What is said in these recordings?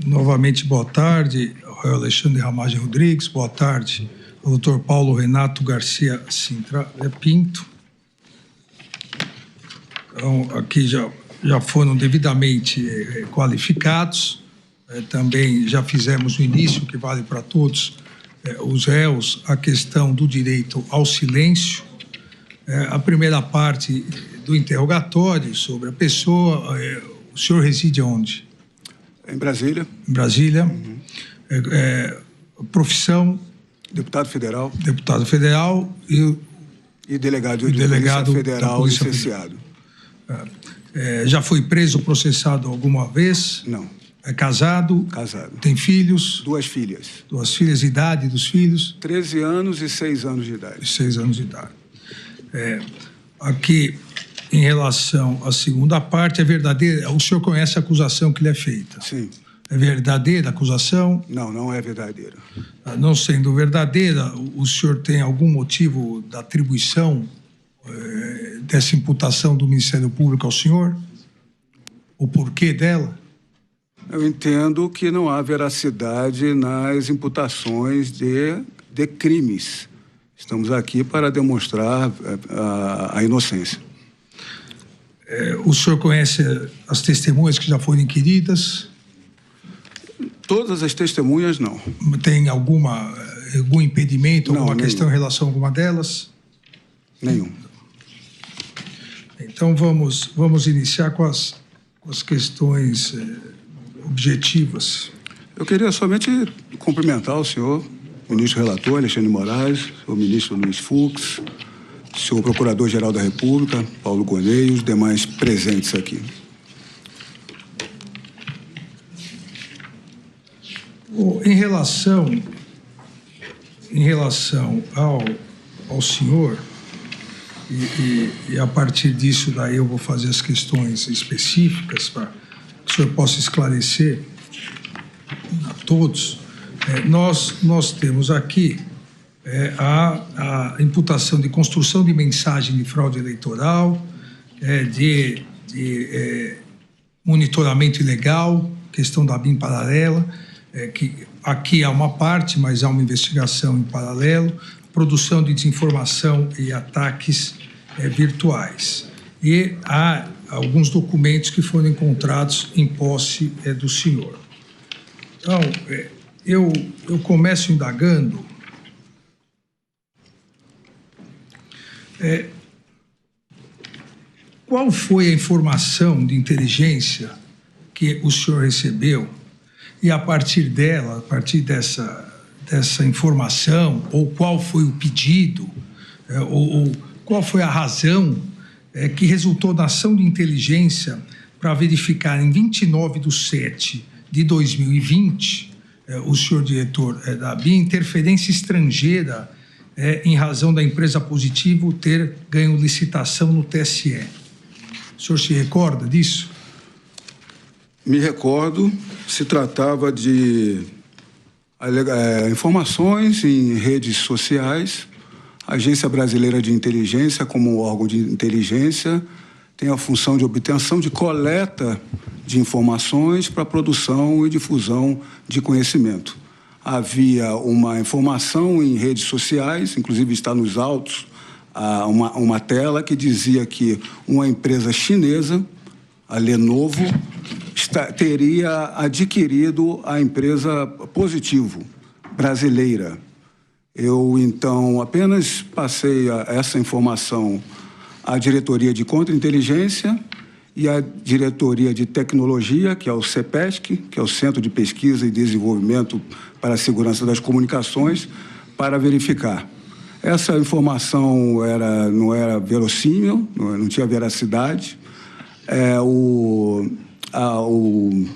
Novamente, boa tarde ao Alexandre Ramagem Rodrigues, boa tarde ao Dr. Paulo Renato Garcia Sintra Pinto. Então, aqui já foram devidamente qualificados. Também já fizemos no início, que vale para todos os réus, a questão do direito ao silêncio. A primeira parte do interrogatório sobre a pessoa, o senhor reside onde? Em Brasília. Em Brasília. Uhum. Profissão? Deputado federal. Deputado federal e delegado de Polícia Federal licenciado. Já foi preso ou processado alguma vez? Não. É casado? Casado. Tem filhos? 2 filhas. 2 filhas. Idade dos filhos? 13 anos e 6 anos de idade. 6 anos de idade. Aqui, em relação à segunda parte, é verdadeira? O senhor conhece a acusação que lhe é feita? Sim. É verdadeira a acusação? Não, não é verdadeira. Não sendo verdadeira, o senhor tem algum motivo da atribuição dessa imputação do Ministério Público ao senhor? O porquê dela? Eu entendo que não há veracidade nas imputações de crimes. Estamos aqui para demonstrar a inocência. O senhor conhece as testemunhas que já foram inquiridas? Todas as testemunhas, não. Tem algum impedimento, alguma questão nenhum. em relação a alguma delas? Nenhum. Então, vamos iniciar com as questões objetivas. Eu queria somente cumprimentar o senhor, ministro relator Alexandre Moraes, o ministro Luiz Fux, o senhor procurador-geral da República, Paulo Gonet, e os demais presentes aqui. Em relação ao senhor, e a partir disso daí eu vou fazer as questões específicas para que o senhor possa esclarecer a todos, nós temos aqui a imputação de construção de mensagem de fraude eleitoral, de monitoramento ilegal, questão da BIM paralela, que aqui há uma parte, mas há uma investigação em paralelo, produção de desinformação e ataques virtuais. E há alguns documentos que foram encontrados em posse do senhor. Então, eu começo indagando qual foi a informação de inteligência que o senhor recebeu e, a partir dessa informação, ou qual foi o pedido, ou qual foi a razão que resultou da ação de inteligência para verificar em 29/7/2020, o senhor diretor da BIM, interferência estrangeira em razão da empresa Positivo ter ganho licitação no TSE. O senhor se recorda disso? Me recordo, se tratava de informações em redes sociais. A Agência Brasileira de Inteligência, como órgão de inteligência, tem a função de obtenção de coleta de informações para produção e difusão de conhecimento. Havia uma informação em redes sociais, inclusive está nos autos, uma tela que dizia que uma empresa chinesa, a Lenovo, teria adquirido a empresa Positivo, brasileira. Eu, então, apenas passei essa informação à Diretoria de Contra-Inteligência e à Diretoria de Tecnologia, que é o CEPESC, que é o Centro de Pesquisa e Desenvolvimento para a Segurança das Comunicações, para verificar. Essa informação não era verossímil, não tinha veracidade. O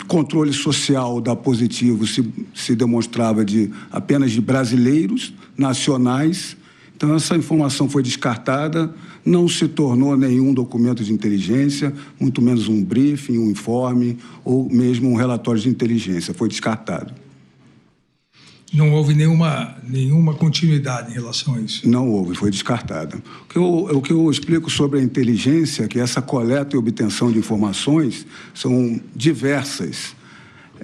controle social da Positivo se demonstrava apenas de brasileiros, nacionais. Então, essa informação foi descartada, não se tornou nenhum documento de inteligência, muito menos um briefing, um informe ou mesmo um relatório de inteligência. Foi descartado. Não houve nenhuma continuidade em relação a isso? Não houve, foi descartada. O que eu explico sobre a inteligência, que essa coleta e obtenção de informações são diversas.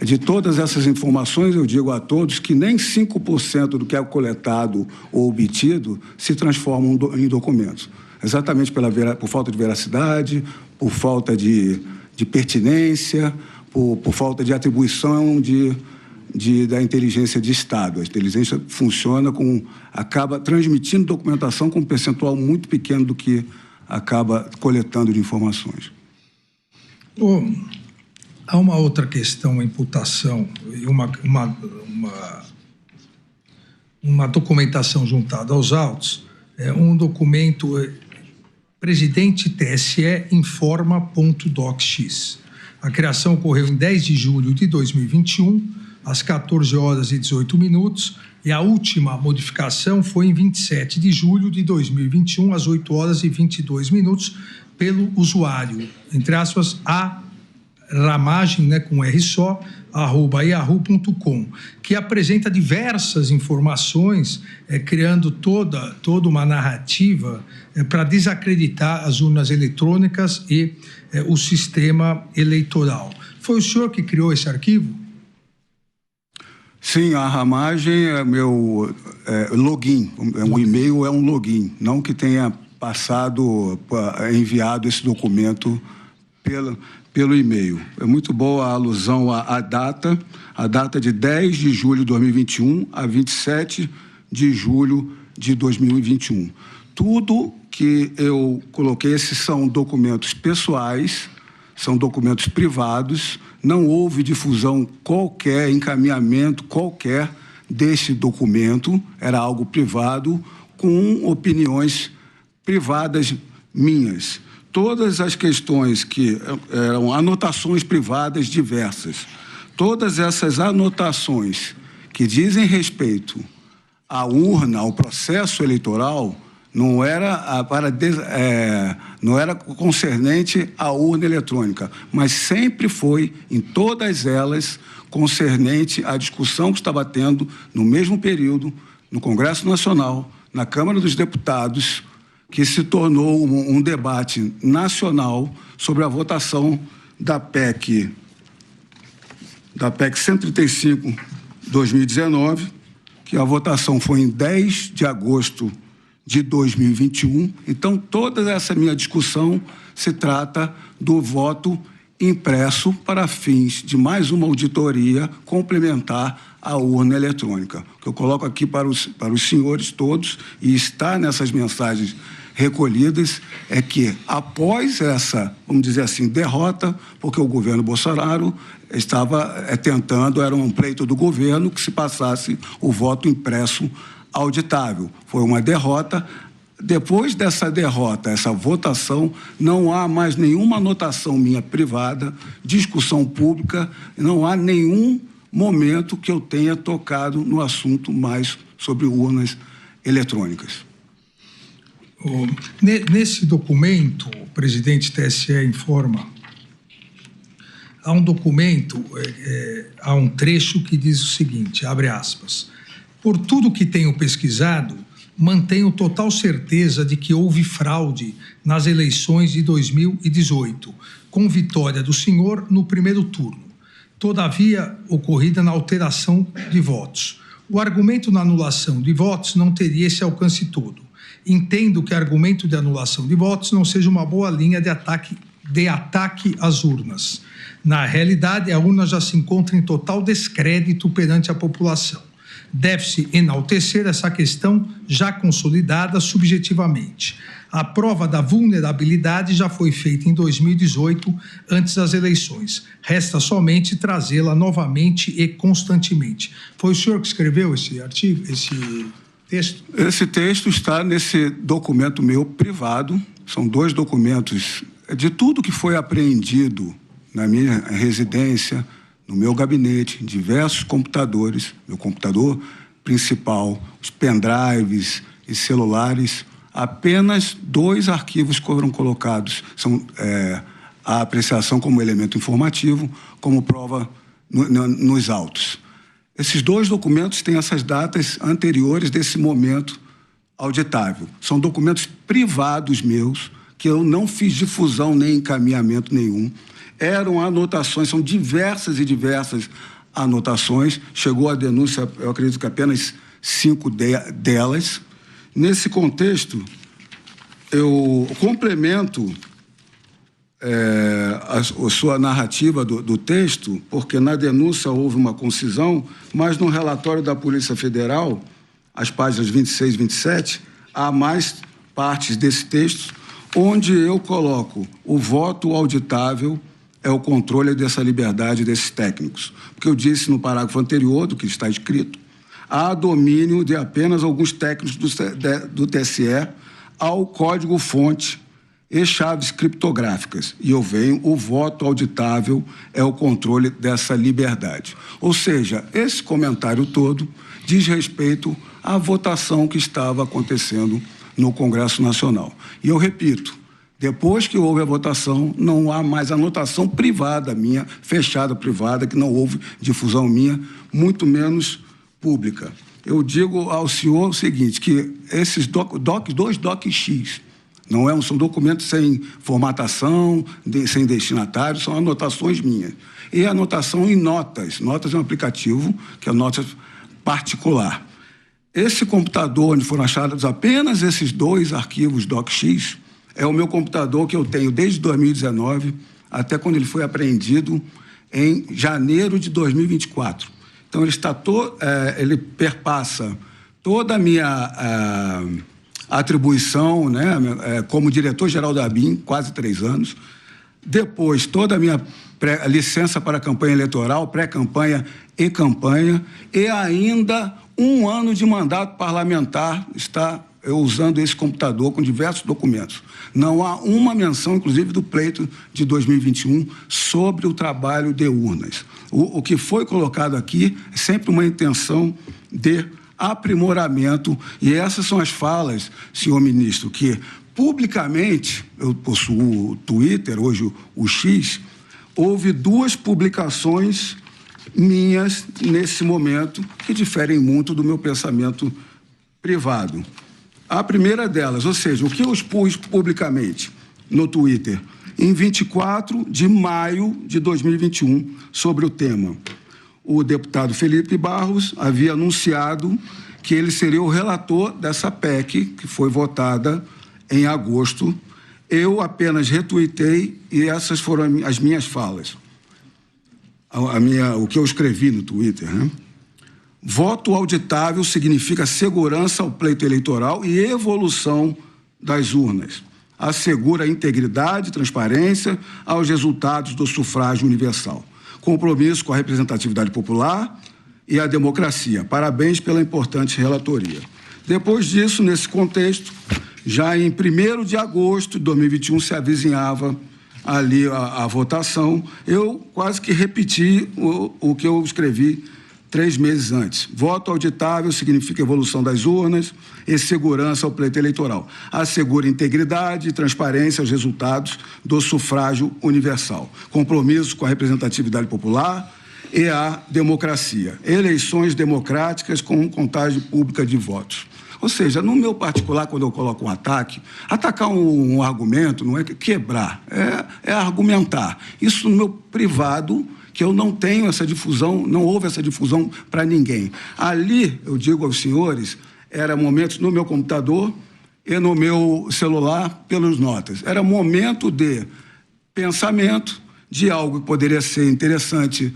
De todas essas informações, eu digo a todos que nem 5% do que é coletado ou obtido se transformam em documentos. Exatamente por falta de veracidade, por falta de pertinência, por falta de atribuição da inteligência de Estado. A inteligência funciona acaba transmitindo documentação com um percentual muito pequeno do que acaba coletando de informações. Há uma outra questão, a imputação e uma documentação juntada aos autos, um documento, presidente TSE informa.docx. A criação ocorreu em 10 de julho de 2021, às 14 horas e 18 minutos, e a última modificação foi em 27 de julho de 2021, às 8 horas e 22 minutos, pelo usuário, entre aspas, a ramagem, né, com R só, @yahoo.com, que apresenta diversas informações, criando toda uma narrativa para desacreditar as urnas eletrônicas e o sistema eleitoral. Foi o senhor que criou esse arquivo? Sim, a ramagem é meu login, o e-mail é um login, não que tenha enviado esse documento pelo e-mail. É muito boa a alusão à data de 10 de julho de 2021 a 27 de julho de 2021. Tudo que eu coloquei, esses são documentos pessoais, são documentos privados, não houve difusão qualquer, encaminhamento qualquer desse documento, era algo privado, com opiniões privadas minhas. Todas as questões que eram anotações privadas diversas, todas essas anotações que dizem respeito à urna, ao processo eleitoral, não era concernente à urna eletrônica, mas sempre foi, em todas elas, concernente à discussão que estava tendo no mesmo período, no Congresso Nacional, na Câmara dos Deputados, que se tornou um debate nacional sobre a votação da PEC 135/2019, que a votação foi em 10 de agosto de 2021. Então, toda essa minha discussão se trata do voto impresso para fins de mais uma auditoria complementar à urna eletrônica. O que eu coloco aqui para os senhores todos, e está nessas mensagens recolhidas, é que após essa, vamos dizer assim, derrota, porque o governo Bolsonaro estava tentando, era um pleito do governo, que se passasse o voto impresso auditável. Foi uma derrota. Depois dessa derrota, essa votação, não há mais nenhuma anotação minha privada, discussão pública, não há nenhum momento que eu tenha tocado no assunto mais sobre urnas eletrônicas. Nesse documento, o presidente TSE informa, há um documento, há um trecho que diz o seguinte, abre aspas, por tudo que tenho pesquisado, mantenho total certeza de que houve fraude nas eleições de 2018, com vitória do senhor no primeiro turno, todavia ocorrida na alteração de votos. O argumento na anulação de votos não teria esse alcance todo. Entendo que o argumento de anulação de votos não seja uma boa linha de ataque às urnas. Na realidade, a urna já se encontra em total descrédito perante a população. Deve-se enaltecer essa questão já consolidada subjetivamente. A prova da vulnerabilidade já foi feita em 2018, antes das eleições. Resta somente trazê-la novamente e constantemente. Foi o senhor que escreveu esse artigo, esse texto? Esse texto está nesse documento meu privado. São 2 documentos de tudo que foi apreendido na minha residência, no meu gabinete, diversos computadores, meu computador principal, os pendrives e celulares, apenas 2 arquivos foram colocados. São a apreciação como elemento informativo, como prova nos autos. Esses 2 documentos têm essas datas anteriores desse momento auditável. São documentos privados meus, que eu não fiz difusão nem encaminhamento nenhum. Eram anotações, são diversas anotações, chegou a denúncia, eu acredito que apenas 5 delas. Nesse contexto, eu complemento a sua narrativa do texto, porque na denúncia houve uma concisão, mas no relatório da Polícia Federal, as páginas 26 e 27, há mais partes desse texto, onde eu coloco o voto auditável é o controle dessa liberdade desses técnicos. Porque eu disse no parágrafo anterior do que está escrito, há domínio de apenas alguns técnicos do TSE ao código-fonte e chaves criptográficas. E eu venho, o voto auditável é o controle dessa liberdade. Ou seja, esse comentário todo diz respeito à votação que estava acontecendo no Congresso Nacional. E eu repito, depois que houve a votação, não há mais anotação privada minha, fechada privada, que não houve difusão minha, muito menos pública. Eu digo ao senhor o seguinte, que esses dois DOC-X, são documentos sem formatação, sem destinatário, são anotações minhas. E anotação em notas. Notas é um aplicativo que é nota particular. Esse computador, onde foram achados apenas esses 2 arquivos DOC-X, é o meu computador que eu tenho desde 2019 até quando ele foi apreendido em janeiro de 2024. Então, ele perpassa toda a minha atribuição, né, como diretor-geral da ABIN, quase 3 anos. Depois, toda a minha licença para campanha eleitoral, pré-campanha e campanha, e ainda 1 ano de mandato parlamentar está usando esse computador com diversos documentos. Não há uma menção, inclusive, do pleito de 2021 sobre o trabalho de urnas. O que foi colocado aqui é sempre uma intenção de aprimoramento, e essas são as falas, senhor ministro, que publicamente, eu possuo o Twitter, hoje o X, houve 2 publicações minhas nesse momento que diferem muito do meu pensamento privado. A primeira delas, ou seja, o que eu expus publicamente no Twitter, em 24 de maio de 2021, sobre o tema. O deputado Felipe Barros havia anunciado que ele seria o relator dessa PEC, que foi votada em agosto. Eu apenas retuitei e essas foram as minhas falas. O que eu escrevi no Twitter, né? Voto auditável significa segurança ao pleito eleitoral e evolução das urnas. Assegura a integridade e transparência aos resultados do sufrágio universal. Compromisso com a representatividade popular e a democracia. Parabéns pela importante relatoria. Depois disso, nesse contexto, já em 1º de agosto de 2021 se avizinhava ali a votação, eu quase que repeti o que eu escrevi 3 meses antes. Voto auditável significa evolução das urnas e segurança ao pleito eleitoral. Assegura integridade e transparência aos resultados do sufrágio universal. Compromisso com a representatividade popular e a democracia. Eleições democráticas com contagem pública de votos. Ou seja, no meu particular, quando eu coloco um ataque, atacar um argumento não é quebrar, é argumentar. Isso no meu privado, que eu não tenho essa difusão, não houve essa difusão para ninguém. Ali, eu digo aos senhores, era momento no meu computador e no meu celular pelas notas. Era momento de pensamento, de algo que poderia ser interessante,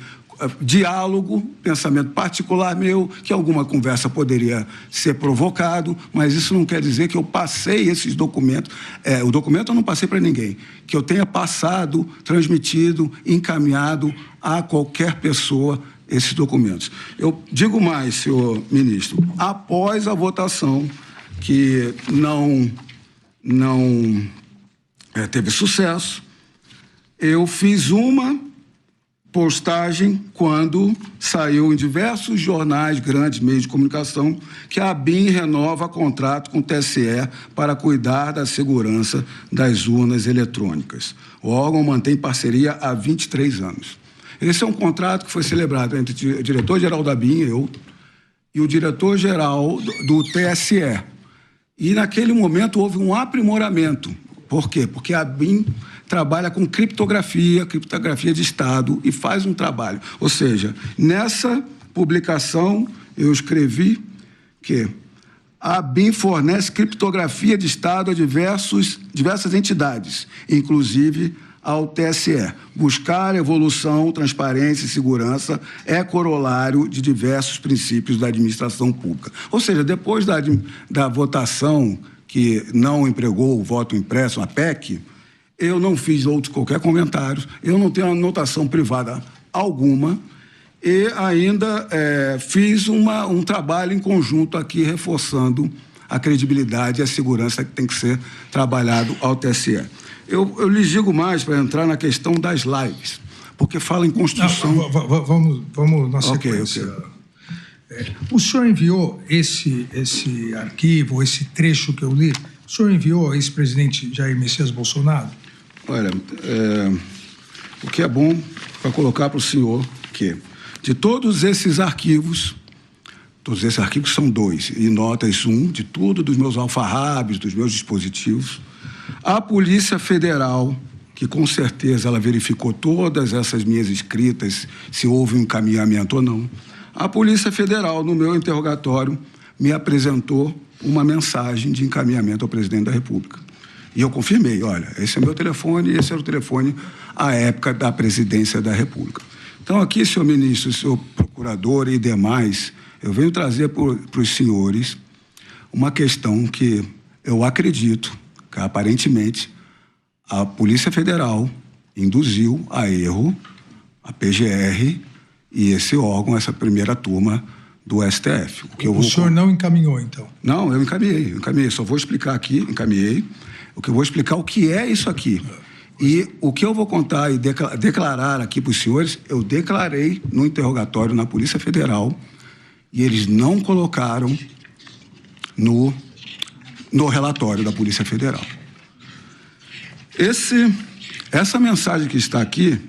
diálogo, pensamento particular meu, que alguma conversa poderia ser provocado, mas isso não quer dizer que eu passei esses documentos, o documento eu não passei para ninguém, que eu tenha passado, transmitido, encaminhado a qualquer pessoa esses documentos. Eu digo mais, senhor ministro, após a votação, que não teve sucesso, eu fiz uma postagem quando saiu em diversos jornais, grandes meios de comunicação, que a ABIN renova contrato com o TSE para cuidar da segurança das urnas eletrônicas. O órgão mantém parceria há 23 anos. Esse é um contrato que foi celebrado entre o diretor-geral da ABIN, eu, e o diretor-geral do TSE. E naquele momento houve um aprimoramento. Por quê? Porque a BIM trabalha com criptografia de Estado, e faz um trabalho. Ou seja, nessa publicação eu escrevi que a BIM fornece criptografia de Estado a diversas entidades, inclusive ao TSE. Buscar evolução, transparência e segurança é corolário de diversos princípios da administração pública. Ou seja, depois da votação que não empregou o voto impresso, a PEC, eu não fiz qualquer comentário, eu não tenho anotação privada alguma, e ainda fiz um trabalho em conjunto aqui, reforçando a credibilidade e a segurança que tem que ser trabalhado ao TSE. Eu lhes digo mais para entrar na questão das lives, porque fala em Constituição... Não, vamos na sequência. Okay. O senhor enviou esse arquivo, esse trecho que eu li, o senhor enviou ao ex-presidente Jair Messias Bolsonaro? Olha, o que é bom para colocar para o senhor que, de todos esses arquivos são 2, e notas 1, de tudo, dos meus alfarrábios, dos meus dispositivos, a Polícia Federal, que com certeza ela verificou todas essas minhas escritas, se houve um encaminhamento ou não, a Polícia Federal, no meu interrogatório, me apresentou uma mensagem de encaminhamento ao presidente da República. E eu confirmei, olha, esse é meu telefone, esse era o telefone à época da presidência da República. Então, aqui, senhor ministro, senhor procurador e demais, eu venho trazer para os senhores uma questão que eu acredito que, aparentemente, a Polícia Federal induziu a erro a PGR e esse órgão, essa primeira turma do STF. O senhor não encaminhou, então? Não, eu encaminhei. Só vou explicar aqui, encaminhei. O que eu vou explicar o que é isso aqui. E o que eu vou contar e declarar aqui para os senhores, eu declarei no interrogatório na Polícia Federal e eles não colocaram no relatório da Polícia Federal. Essa mensagem que está aqui,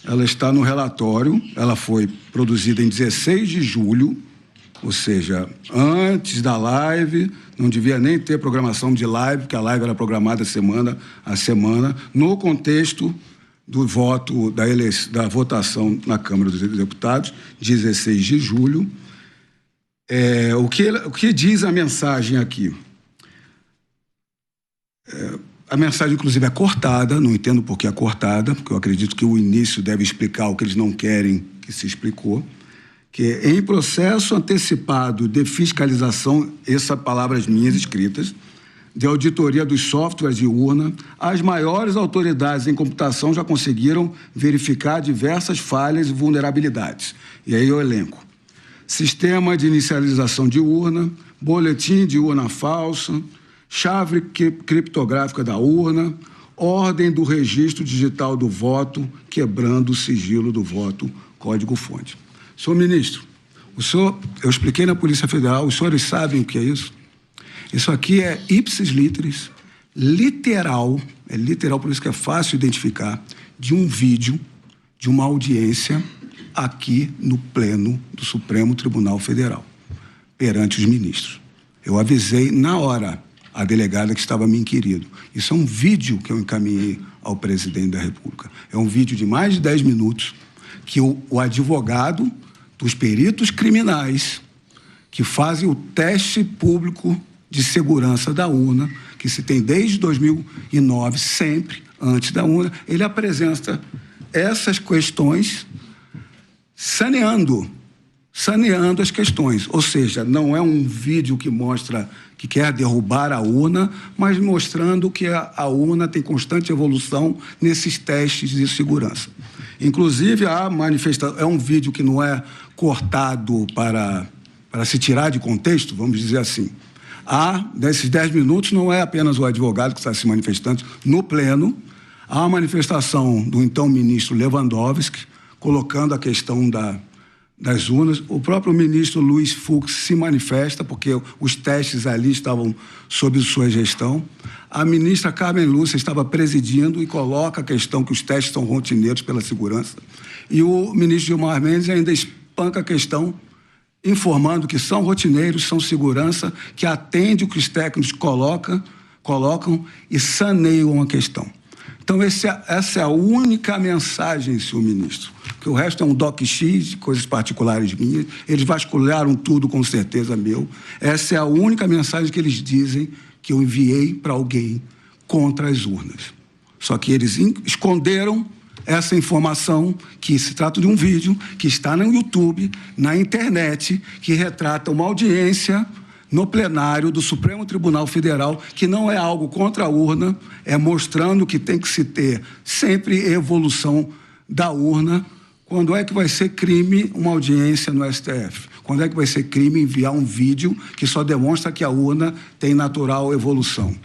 ela está no relatório, ela foi produzida em 16 de julho, ou seja, antes da live, não devia nem ter programação de live, porque a live era programada semana a semana, no contexto do voto, da votação na Câmara dos Deputados, 16 de julho. O que diz a mensagem aqui? A mensagem, inclusive, é cortada, não entendo por que é cortada, porque eu acredito que o início deve explicar o que eles não querem que se explicou, que em processo antecipado de fiscalização, essas palavras minhas escritas, de auditoria dos softwares de urna, as maiores autoridades em computação já conseguiram verificar diversas falhas e vulnerabilidades. E aí eu elenco: sistema de inicialização de urna, boletim de urna falsa, chave criptográfica da urna, ordem do registro digital do voto, quebrando o sigilo do voto, código-fonte. Senhor ministro, eu expliquei na Polícia Federal, os senhores sabem o que é isso? Isso aqui é ipsis literis, literal, é literal, por isso que é fácil identificar, de um vídeo de uma audiência aqui no Pleno do Supremo Tribunal Federal, perante os ministros. Eu avisei na hora a delegada que estava me inquirindo. Isso é um vídeo que eu encaminhei ao presidente da República. É um vídeo de mais de 10 minutos que o advogado dos peritos criminais que fazem o teste público de segurança da urna, que se tem desde 2009, sempre antes da urna, ele apresenta essas questões saneando as questões. Ou seja, não é um vídeo que mostra que quer derrubar a urna, mas mostrando que a urna tem constante evolução nesses testes de segurança. Inclusive, a manifestação é um vídeo que não é cortado para se tirar de contexto, vamos dizer assim. Nesses 10 minutos, não é apenas o advogado que está se manifestando no Pleno, há a manifestação do então ministro Lewandowski, colocando a questão das urnas. O próprio ministro Luiz Fux se manifesta, porque os testes ali estavam sob sua gestão. A ministra Carmen Lúcia estava presidindo e coloca a questão que os testes são rotineiros pela segurança. E o ministro Gilmar Mendes ainda espanca a questão, informando que são rotineiros, são segurança, que atende o que os técnicos colocam colocam e saneiam a questão. Então, essa é a única mensagem, senhor ministro, que o resto é um doc-x, coisas particulares minhas, eles vasculharam tudo, com certeza, meu. Essa é a única mensagem que eles dizem que eu enviei para alguém contra as urnas. Só que eles esconderam essa informação, que se trata de um vídeo que está no YouTube, na internet, que retrata uma audiência no plenário do Supremo Tribunal Federal, que não é algo contra a urna, é mostrando que tem que se ter sempre evolução da urna. Quando é que vai ser crime uma audiência no STF? Quando é que vai ser crime enviar um vídeo que só demonstra que a urna tem natural evolução?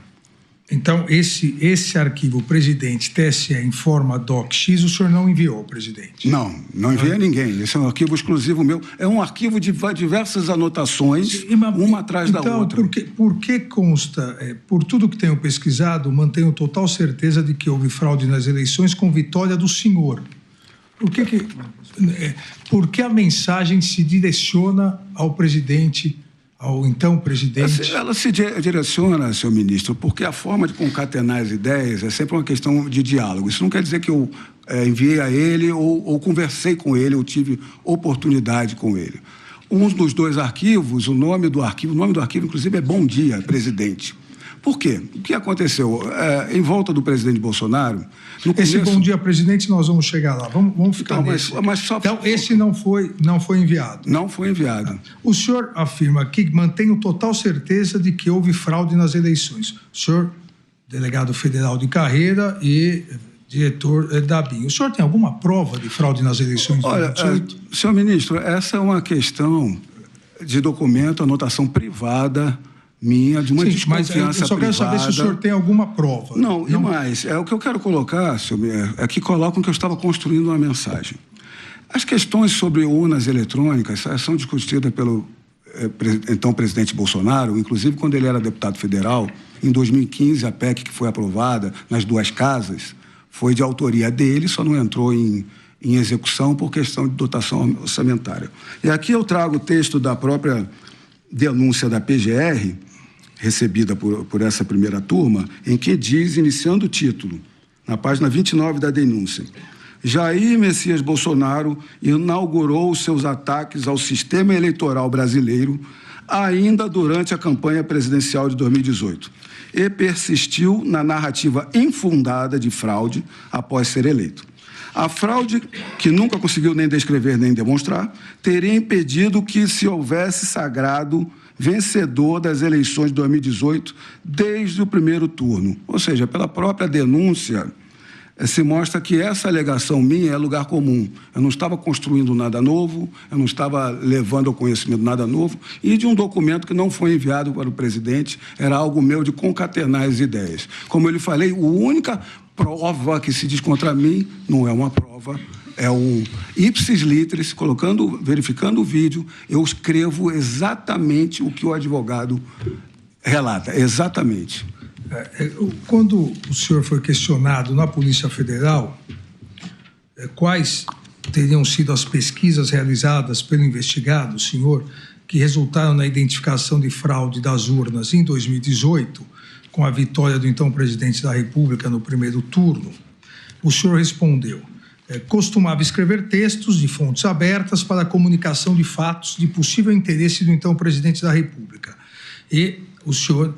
Então, esse arquivo, presidente, TSE em forma DOC-X, o senhor não enviou, presidente? Não enviei a ninguém. Esse é um arquivo exclusivo meu. É um arquivo de diversas anotações, uma atrás da outra. Então, por que consta, por tudo que tenho pesquisado, mantenho total certeza de que houve fraude nas eleições com vitória do senhor? Por que a mensagem se direciona ao presidente, ao então presidente? Ela se direciona, senhor ministro, porque a forma de concatenar as ideias é sempre uma questão de diálogo. Isso não quer dizer que eu enviei a ele ou conversei com ele, ou tive oportunidade com ele. Um dos dois arquivos, o nome do arquivo, inclusive, é Bom Dia, Presidente. Por quê? O que aconteceu? Em volta do presidente Bolsonaro... Esse Bom Dia, Presidente, nós vamos chegar lá. Vamos ficar nesse. Então, esse não foi enviado? Não foi enviado. O senhor afirma que mantém total certeza de que houve fraude nas eleições. O senhor, delegado federal de carreira e diretor da BIM. O senhor tem alguma prova de fraude nas eleições de 2018? Senhor ministro, essa é uma questão de documento, anotação privada minha, de uma desconfiança privada. Mas eu só quero saber se o senhor tem alguma prova. Não. Mais. O que eu quero colocar, senhor, é que colocam que eu estava construindo uma mensagem. As questões sobre urnas eletrônicas são discutidas pelo então presidente Bolsonaro, inclusive quando ele era deputado federal. Em 2015, a PEC que foi aprovada nas duas casas foi de autoria dele, só não entrou em execução por questão de dotação orçamentária. E aqui eu trago o texto da própria denúncia da PGR, recebida por essa primeira turma, em que diz, iniciando o título, na página 29 da denúncia: Jair Messias Bolsonaro inaugurou seus ataques ao sistema eleitoral brasileiro ainda durante a campanha presidencial de 2018 e persistiu na narrativa infundada de fraude após ser eleito. A fraude, que nunca conseguiu nem descrever nem demonstrar, teria impedido que se houvesse sagrado vencedor das eleições de 2018 desde o primeiro turno. Ou seja, pela própria denúncia, se mostra que essa alegação minha é lugar comum. Eu não estava construindo nada novo, eu não estava levando ao conhecimento nada novo, e de um documento que não foi enviado para o presidente, era algo meu de concatenar as ideias. Como eu lhe falei, a única prova que se diz contra mim não é uma prova, é um ipsis literis, verificando o vídeo, eu escrevo exatamente o que o advogado relata, exatamente. Quando o senhor foi questionado na Polícia Federal, quais teriam sido as pesquisas realizadas pelo investigado, senhor, que resultaram na identificação de fraude das urnas em 2018, com a vitória do então presidente da República no primeiro turno, o senhor respondeu: costumava escrever textos de fontes abertas para a comunicação de fatos de possível interesse do então presidente da República. E o senhor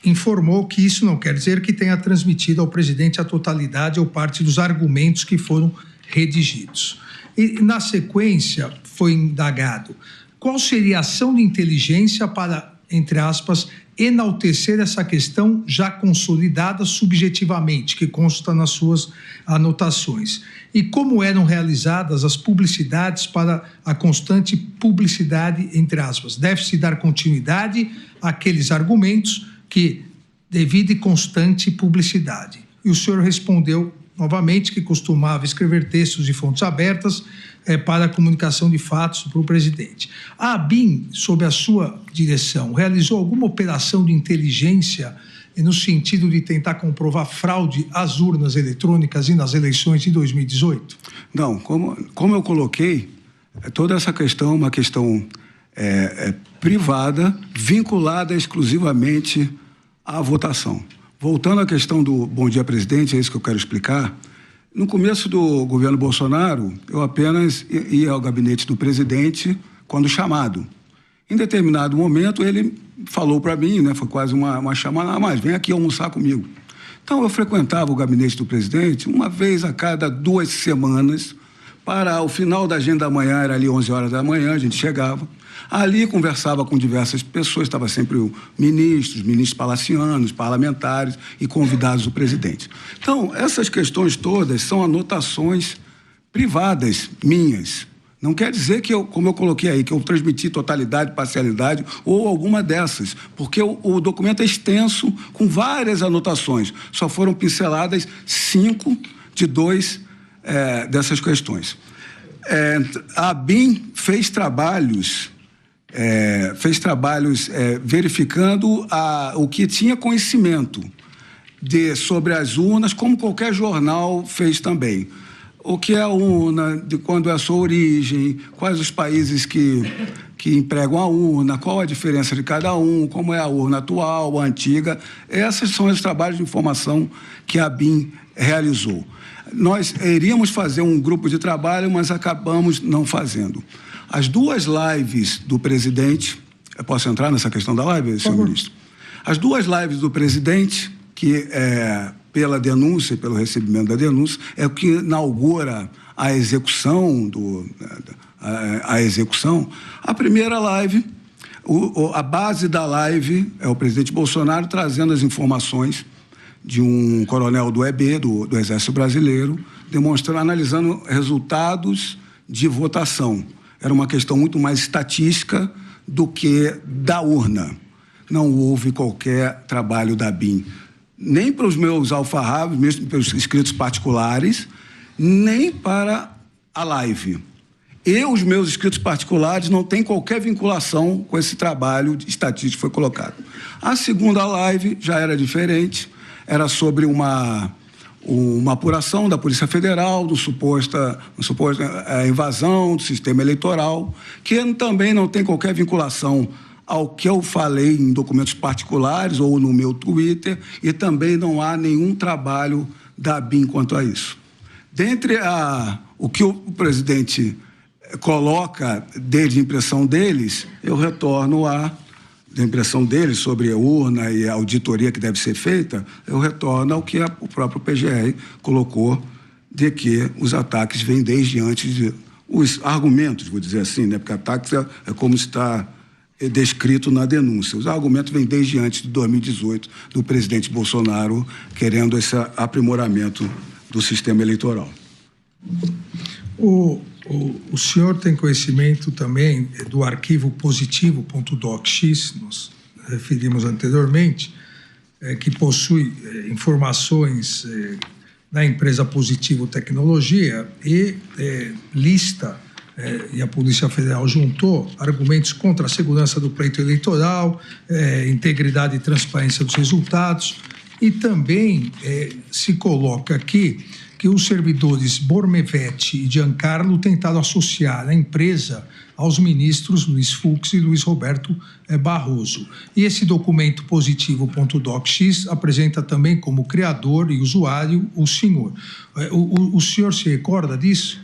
informou que isso não quer dizer que tenha transmitido ao presidente a totalidade ou parte dos argumentos que foram redigidos. E, na sequência, foi indagado qual seria a ação de inteligência para, entre aspas, enaltecer essa questão já consolidada subjetivamente, que consta nas suas anotações. E como eram realizadas as publicidades para a constante publicidade, entre aspas. Deve-se dar continuidade àqueles argumentos que devido e constante publicidade. E o senhor respondeu novamente que costumava escrever textos de fontes abertas para a comunicação de fatos para o presidente. A ABIN, sob a sua direção, realizou alguma operação de inteligência no sentido de tentar comprovar fraude às urnas eletrônicas e nas eleições de 2018? Não, como eu coloquei, toda essa questão é uma questão privada, vinculada exclusivamente à votação. Voltando à questão do Bom Dia Presidente, é isso que eu quero explicar. No começo do governo Bolsonaro, eu apenas ia ao gabinete do presidente quando chamado. Em determinado momento, ele falou para mim, né, foi quase uma chamada, mas vem aqui almoçar comigo. Então, eu frequentava o gabinete do presidente uma vez a cada 2 semanas, para o final da agenda da manhã, era ali 11 horas da manhã, a gente chegava. Ali conversava com diversas pessoas, estava sempre ministros palacianos, parlamentares e convidados do presidente. Então, essas questões todas são anotações privadas minhas. Não quer dizer que como eu coloquei aí, que eu transmiti totalidade, parcialidade ou alguma dessas, porque o documento é extenso, com várias anotações. Só foram pinceladas 5 de 2 dessas questões. A ABIN fez trabalhos verificando o que tinha conhecimento sobre as urnas, como qualquer jornal fez também. O que é a urna, de quando é a sua origem, quais os países que empregam a urna, qual a diferença de cada um, como é a urna atual, a antiga. Esses são os trabalhos de informação que a ABIN realizou. Nós iríamos fazer um grupo de trabalho, mas acabamos não fazendo. As 2 lives do presidente, eu posso entrar nessa questão da live, senhor ministro? As 2 lives do presidente, que pela denúncia, pelo recebimento da denúncia, é o que inaugura a execução. A primeira live, a base da live é o presidente Bolsonaro trazendo as informações de um coronel do EB, do Exército Brasileiro, analisando resultados de votação. Era uma questão muito mais estatística do que da urna. Não houve qualquer trabalho da ABIN, nem para os meus alfarrábios, mesmo para os inscritos particulares, nem para a live. Os meus inscritos particulares não têm qualquer vinculação com esse trabalho estatístico que foi colocado. A segunda live já era diferente, era sobre uma apuração da Polícia Federal, uma suposta invasão do sistema eleitoral, que também não tem qualquer vinculação ao que eu falei em documentos particulares ou no meu Twitter, e também não há nenhum trabalho da ABIN quanto a isso. Dentre o que o presidente coloca desde a impressão deles, eu retorno da impressão deles sobre a urna e a auditoria que deve ser feita, eu retorno ao que o próprio PGR colocou, de que os ataques vêm desde antes os argumentos, vou dizer assim, né? Porque ataques é como está descrito na denúncia. Os argumentos vêm desde antes de 2018, do presidente Bolsonaro querendo esse aprimoramento do sistema eleitoral. O senhor tem conhecimento também do arquivo positivo.docx, nós referimos anteriormente, que possui informações da empresa Positivo Tecnologia e lista, e a Polícia Federal juntou argumentos contra a segurança do pleito eleitoral, integridade e transparência dos resultados, e também se coloca aqui que os servidores Bormevete e Giancarlo tentaram associar a empresa aos ministros Luiz Fux e Luiz Roberto Barroso. E esse documento positivo.docx apresenta também como criador e usuário o senhor. O senhor se recorda disso?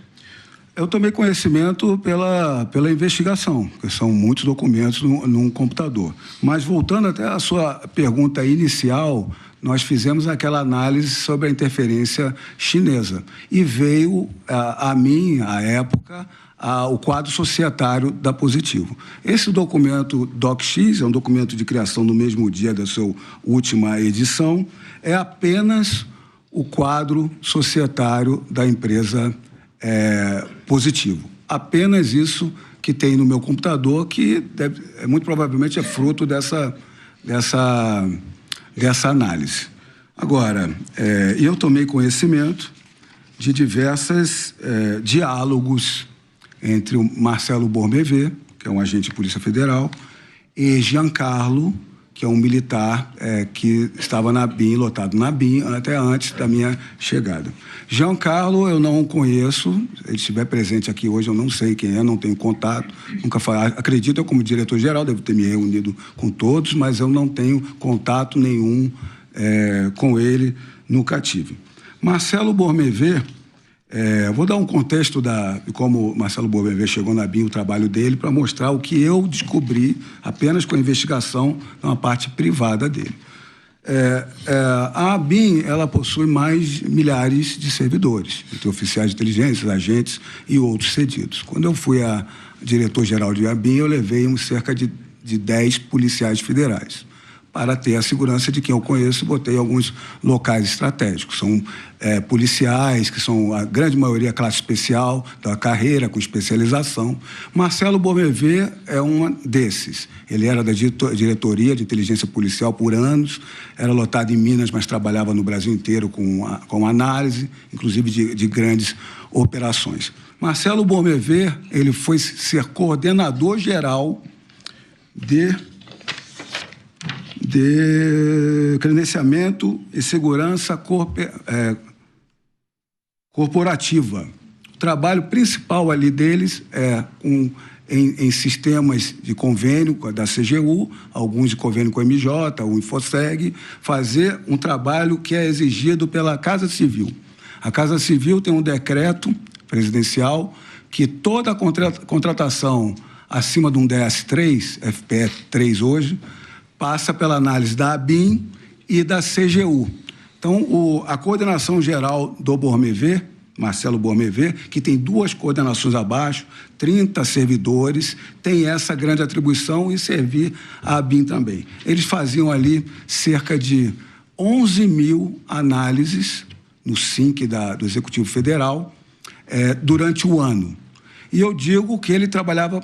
Eu tomei conhecimento pela investigação, que são muitos documentos num computador. Mas voltando até à sua pergunta inicial, nós fizemos aquela análise sobre a interferência chinesa e veio a mim, à época, o quadro societário da Positivo. Esse documento DocX é um documento de criação no mesmo dia da sua última edição, é apenas o quadro societário da empresa Positivo. Apenas isso que tem no meu computador, que muito provavelmente é fruto dessa análise. Agora, eu tomei conhecimento de diversos diálogos entre o Marcelo Bormevet, que é um agente de Polícia Federal, e Giancarlo, que é um militar que estava na ABIN, lotado na ABIN, até antes da minha chegada. Giancarlo eu não conheço, se ele estiver presente aqui hoje, eu não sei quem é, não tenho contato, nunca falei, acredito eu como diretor-geral, devo ter me reunido com todos, mas eu não tenho contato nenhum com ele no cativo. Marcelo Bormevé, vou dar um contexto de como Marcelo Bormevé chegou na ABIN, o trabalho dele, para mostrar o que eu descobri apenas com a investigação na parte privada dele. A ABIN, ela possui mais milhares de servidores, entre oficiais de inteligência, agentes e outros cedidos. Quando eu fui a diretor-geral de ABIN, eu levei cerca de 10 policiais federais. Para ter a segurança de quem eu conheço, botei alguns locais estratégicos. São policiais, que são a grande maioria classe especial, da carreira, com especialização. Marcelo Bormevé é um desses. Ele era da diretoria de inteligência policial por anos, era lotado em Minas, mas trabalhava no Brasil inteiro com análise, inclusive de grandes operações. Marcelo Bormevé, ele foi ser coordenador geral de credenciamento e segurança corporativa. O trabalho principal ali deles é em sistemas de convênio da CGU, alguns de convênio com a MJ, o Infoseg, fazer um trabalho que é exigido pela Casa Civil. A Casa Civil tem um decreto presidencial que toda a contratação acima de um DS3, FPE 3 hoje, passa pela análise da ABIN e da CGU. Então, a coordenação geral do Bormevé, Marcelo Bormevé, que tem 2 coordenações abaixo, 30 servidores, tem essa grande atribuição e servir a ABIN também. Eles faziam ali cerca de 11 mil análises no SINC do Executivo Federal durante o ano. E eu digo que ele trabalhava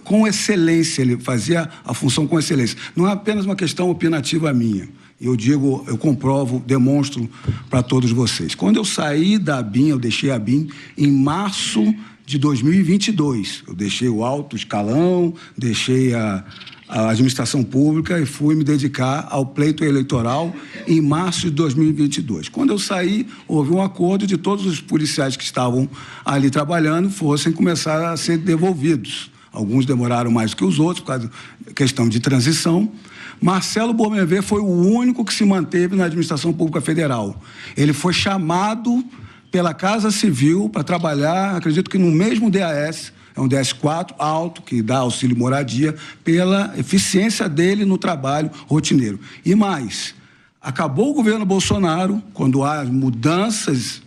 com excelência, ele fazia a função com excelência. Não é apenas uma questão opinativa minha. Eu digo, eu comprovo, demonstro para todos vocês. Quando eu saí da ABIN, eu deixei a ABIN em março de 2022. Eu deixei o alto escalão, deixei a administração pública e fui me dedicar ao pleito eleitoral em março de 2022. Quando eu saí, houve um acordo de todos os policiais que estavam ali trabalhando fossem começar a ser devolvidos. Alguns demoraram mais que os outros, por causa da questão de transição. Marcelo Bormevé foi o único que se manteve na administração pública federal. Ele foi chamado pela Casa Civil para trabalhar, acredito que no mesmo DAS, é um DS4 alto, que dá auxílio moradia, pela eficiência dele no trabalho rotineiro. E mais, acabou o governo Bolsonaro, quando há mudanças,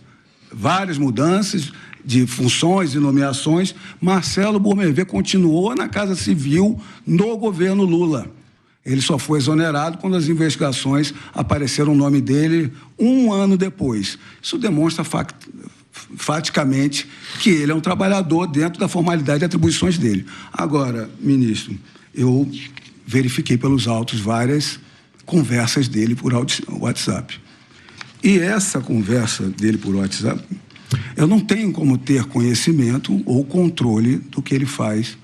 várias mudanças de funções e nomeações, Marcelo Bormevé continuou na Casa Civil no governo Lula. Ele só foi exonerado quando as investigações apareceram o nome dele 1 ano depois. Isso demonstra faticamente que ele é um trabalhador dentro da formalidade de atribuições dele. Agora, ministro, eu verifiquei pelos autos várias conversas dele por WhatsApp. E essa conversa dele por WhatsApp, eu não tenho como ter conhecimento ou controle do que ele faz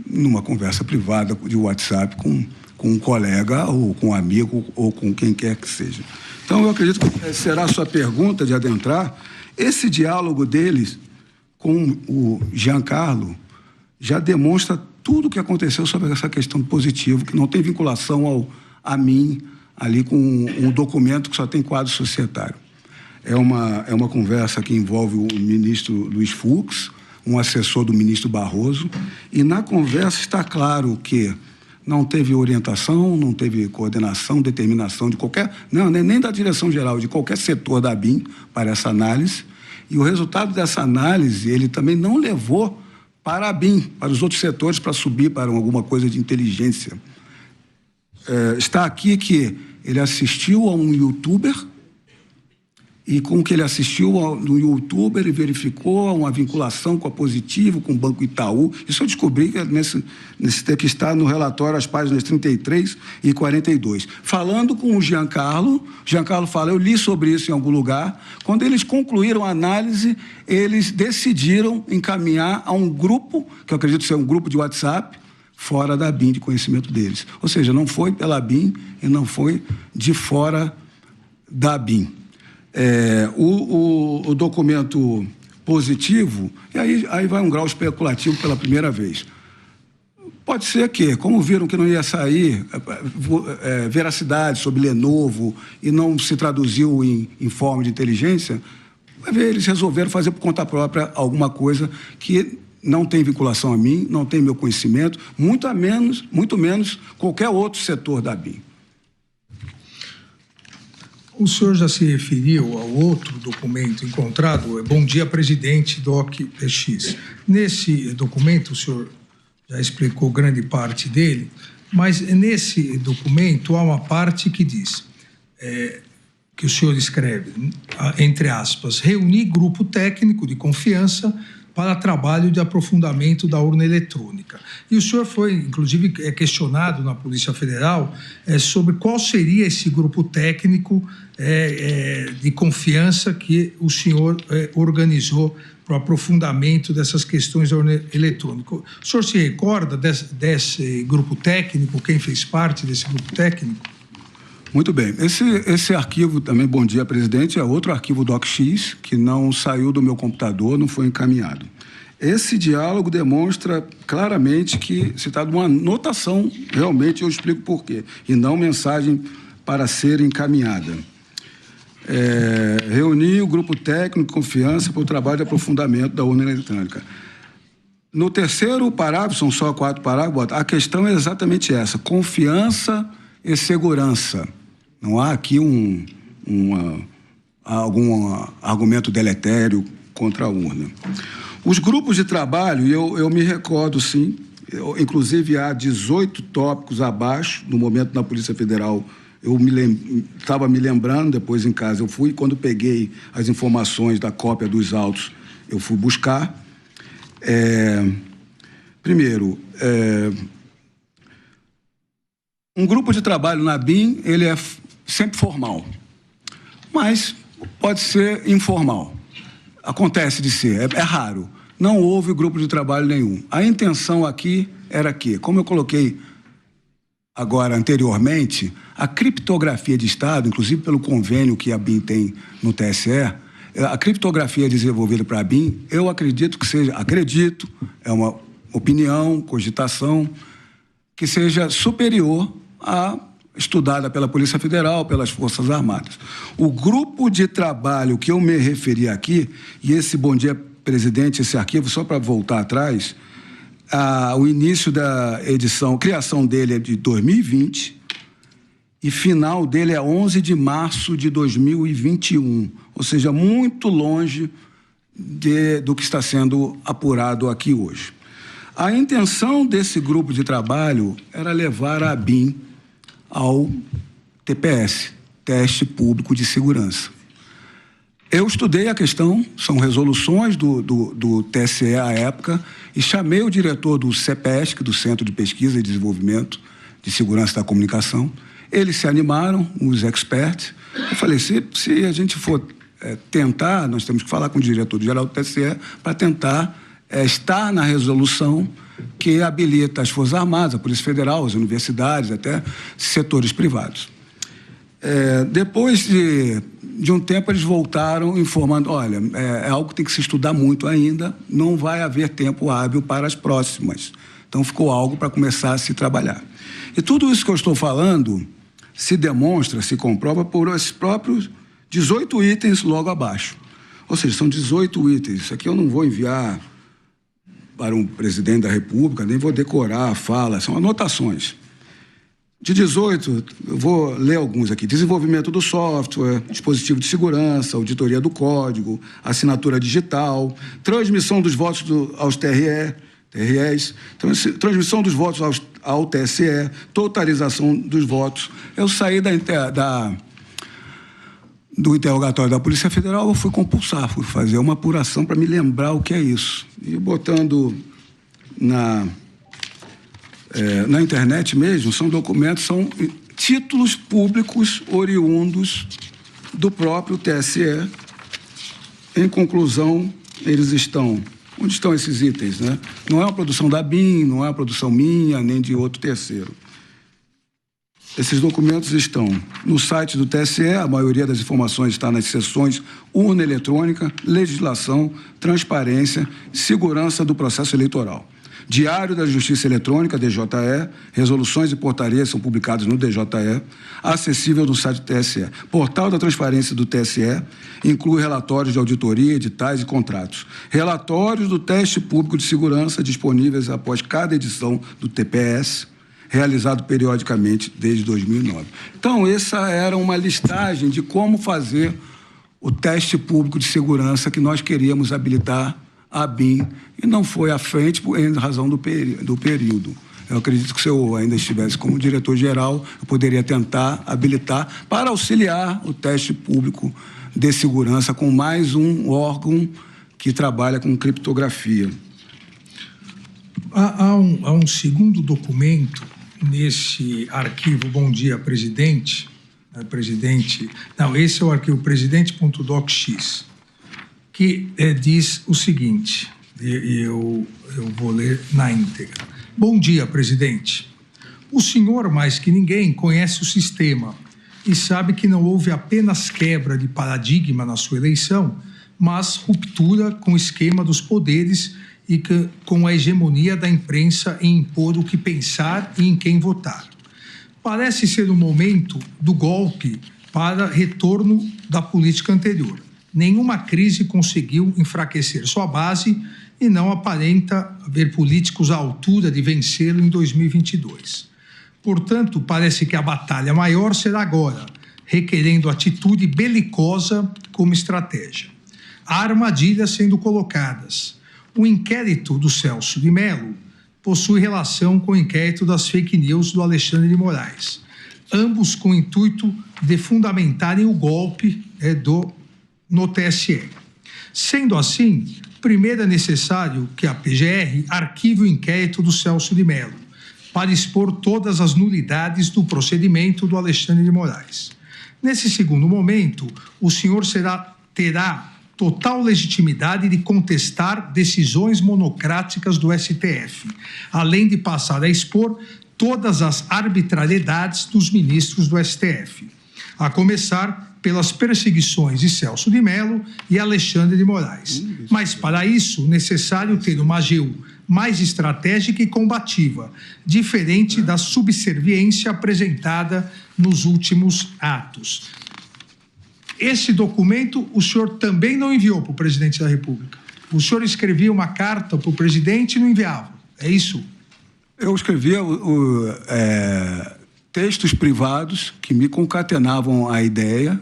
numa conversa privada de WhatsApp com um colega ou com um amigo ou com quem quer que seja. Então, eu acredito que será a sua pergunta de adentrar. Esse diálogo deles com o Giancarlo já demonstra tudo o que aconteceu sobre essa questão do positivo, que não tem vinculação a mim, ali com um documento que só tem quadro societário. É uma conversa que envolve o ministro Luiz Fux, um assessor do ministro Barroso, e na conversa está claro que não teve orientação, não teve coordenação, determinação de qualquer, não, nem da direção geral, de qualquer setor da ABIN para essa análise, e o resultado dessa análise ele também não levou para a ABIN, para os outros setores, para subir para alguma coisa de inteligência. Está aqui que ele assistiu a um youtuber, e com o que ele assistiu no YouTube, ele verificou uma vinculação com a Positivo, com o Banco Itaú. Isso eu descobri que nesse que está no relatório, as páginas 33 e 42. Falando com o Giancarlo fala, eu li sobre isso em algum lugar. Quando eles concluíram a análise, eles decidiram encaminhar a um grupo, que eu acredito ser um grupo de WhatsApp, fora da ABIN, de conhecimento deles. Ou seja, não foi pela ABIN e não foi de fora da ABIN. O documento positivo, e aí vai um grau especulativo pela primeira vez. Pode ser que, como viram que não ia sair veracidade sobre Lenovo e não se traduziu em forma de inteligência, eles resolveram fazer por conta própria alguma coisa que não tem vinculação a mim, não tem meu conhecimento, muito menos qualquer outro setor da ABIN. O senhor já se referiu ao outro documento encontrado, Bom Dia Presidente, DOC-PX. Nesse documento, o senhor já explicou grande parte dele, mas nesse documento há uma parte que diz, que o senhor escreve, entre aspas, reunir grupo técnico de confiança para trabalho de aprofundamento da urna eletrônica. E o senhor foi, inclusive, questionado na Polícia Federal sobre qual seria esse grupo técnico de confiança que o senhor organizou para o aprofundamento dessas questões da urna eletrônica. O senhor se recorda desse grupo técnico? Quem fez parte desse grupo técnico? Muito bem. Esse arquivo também, Bom Dia Presidente, é outro arquivo DOC-X que não saiu do meu computador, não foi encaminhado. Esse diálogo demonstra claramente que se trata de uma anotação, realmente eu explico por quê, e não mensagem para ser encaminhada. Reunir o grupo técnico de confiança para o trabalho de aprofundamento da urna eletrônica. No terceiro parágrafo, são só 4 parágrafos, a questão é exatamente essa, confiança e segurança. Não há aqui algum argumento deletério contra a urna. Os grupos de trabalho, eu me recordo, sim, inclusive há 18 tópicos abaixo, no momento na Polícia Federal, eu estava me lembrando, depois em casa eu fui, quando peguei as informações da cópia dos autos, eu fui buscar. Primeiro, um grupo de trabalho na ABIN, ele é sempre formal, mas pode ser informal. Acontece de ser, é raro. Não houve grupo de trabalho nenhum. A intenção aqui era que, como eu coloquei agora anteriormente, a criptografia de Estado, inclusive pelo convênio que a ABIN tem no TSE, a criptografia desenvolvida para a ABIN, eu acredito que seja, é uma opinião, cogitação, que seja superior à estudada pela Polícia Federal, pelas Forças Armadas. O grupo de trabalho que eu me referi aqui, e esse Bom Dia Presidente, esse arquivo, só para voltar atrás, o início da edição, criação dele é de 2020 e final dele é 11 de março de 2021, ou seja, muito longe do que está sendo apurado aqui hoje. A intenção desse grupo de trabalho era levar a ABIN ao TPS, Teste Público de Segurança. Eu estudei a questão, são resoluções do TSE à época, e chamei o diretor do CEPESC, do Centro de Pesquisa e Desenvolvimento de Segurança da Comunicação. Eles se animaram, os experts. Eu falei, se a gente for tentar, nós temos que falar com o diretor-geral do TSE para tentar estar na resolução que habilita as Forças Armadas, a Polícia Federal, as universidades, até setores privados. Depois de um tempo, eles voltaram informando, olha, é algo que tem que se estudar muito ainda, não vai haver tempo hábil para as próximas. Então, ficou algo para começar a se trabalhar. E tudo isso que eu estou falando se demonstra, se comprova por esses próprios 18 itens logo abaixo. Ou seja, são 18 itens. Isso aqui eu não vou enviar para um presidente da República, nem vou decorar a fala, são anotações. De 18, eu vou ler alguns aqui. Desenvolvimento do software, dispositivo de segurança, auditoria do código, assinatura digital, transmissão dos votos aos TREs, transmissão dos votos ao TSE, totalização dos votos. Eu saí do interrogatório da Polícia Federal, eu fui compulsar, fui fazer uma apuração para me lembrar o que é isso. E botando na internet mesmo, são documentos, são títulos públicos oriundos do próprio TSE. Em conclusão, eles estão... Onde estão esses itens, né? Não é uma produção da ABIN, não é uma produção minha, nem de outro terceiro. Esses documentos estão no site do TSE, a maioria das informações está nas seções urna eletrônica, legislação, transparência, segurança do processo eleitoral. Diário da Justiça Eletrônica, DJE, resoluções e portarias são publicadas no DJE, acessível no site do TSE. Portal da Transparência do TSE inclui relatórios de auditoria, editais e contratos. Relatórios do teste público de segurança disponíveis após cada edição do TPS, realizado periodicamente desde 2009. Então, essa era uma listagem de como fazer o teste público de segurança que nós queríamos habilitar a ABIN, e não foi à frente em razão do período. Eu acredito que se eu ainda estivesse como diretor-geral, eu poderia tentar habilitar para auxiliar o teste público de segurança com mais um órgão que trabalha com criptografia. Há um segundo documento nesse arquivo Bom Dia Presidente, esse é o arquivo presidente.docx, que diz o seguinte, e eu vou ler na íntegra. Bom dia, presidente. O senhor, mais que ninguém, conhece o sistema e sabe que não houve apenas quebra de paradigma na sua eleição, mas ruptura com o esquema dos poderes e com a hegemonia da imprensa em impor o que pensar e em quem votar. Parece ser o momento do golpe para retorno da política anterior. Nenhuma crise conseguiu enfraquecer sua base e não aparenta haver políticos à altura de vencê-lo em 2022. Portanto, parece que a batalha maior será agora, requerendo atitude belicosa como estratégia. Há armadilhas sendo colocadas. O inquérito do Celso de Mello possui relação com o inquérito das fake news do Alexandre de Moraes, ambos com o intuito de fundamentarem o golpe no TSE. Sendo assim, primeiro é necessário que a PGR arquive o inquérito do Celso de Mello, para expor todas as nulidades do procedimento do Alexandre de Moraes. Nesse segundo momento, o senhor terá total legitimidade de contestar decisões monocráticas do STF, além de passar a expor todas as arbitrariedades dos ministros do STF, a começar pelas perseguições de Celso de Mello e Alexandre de Moraes. Mas, para isso, necessário ter uma AGU mais estratégica e combativa, diferente da subserviência apresentada nos últimos atos. Esse documento o senhor também não enviou para o presidente da República. O senhor escrevia uma carta para o presidente e não enviava. É isso? Eu escrevia textos privados que me concatenavam a ideia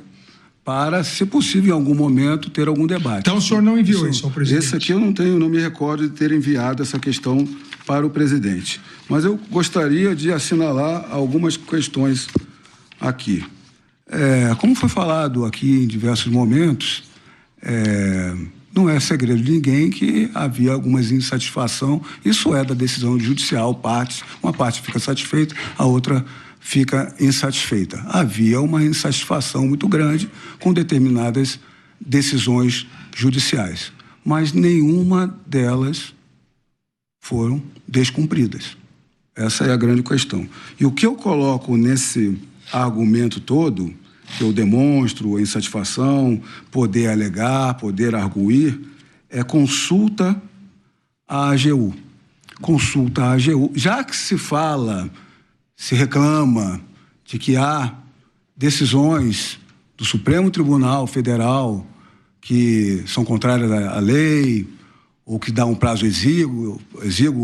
para, se possível, em algum momento, ter algum debate. Então o senhor não enviou isso ao presidente? Esse aqui eu não me recordo de ter enviado essa questão para o presidente. Mas eu gostaria de assinalar algumas questões aqui. Como foi falado aqui em diversos momentos, não é segredo de ninguém que havia algumas insatisfação. Isso é da decisão judicial, uma parte fica satisfeita, a outra fica insatisfeita. Havia uma insatisfação muito grande com determinadas decisões judiciais, mas nenhuma delas foram descumpridas. Essa é a grande questão. E o que eu coloco nesse argumento todo, que eu demonstro a insatisfação, poder alegar, poder arguir, é consulta à AGU. Consulta à AGU. Já que se reclama de que há decisões do Supremo Tribunal Federal que são contrárias à lei ou que dá um prazo exíguo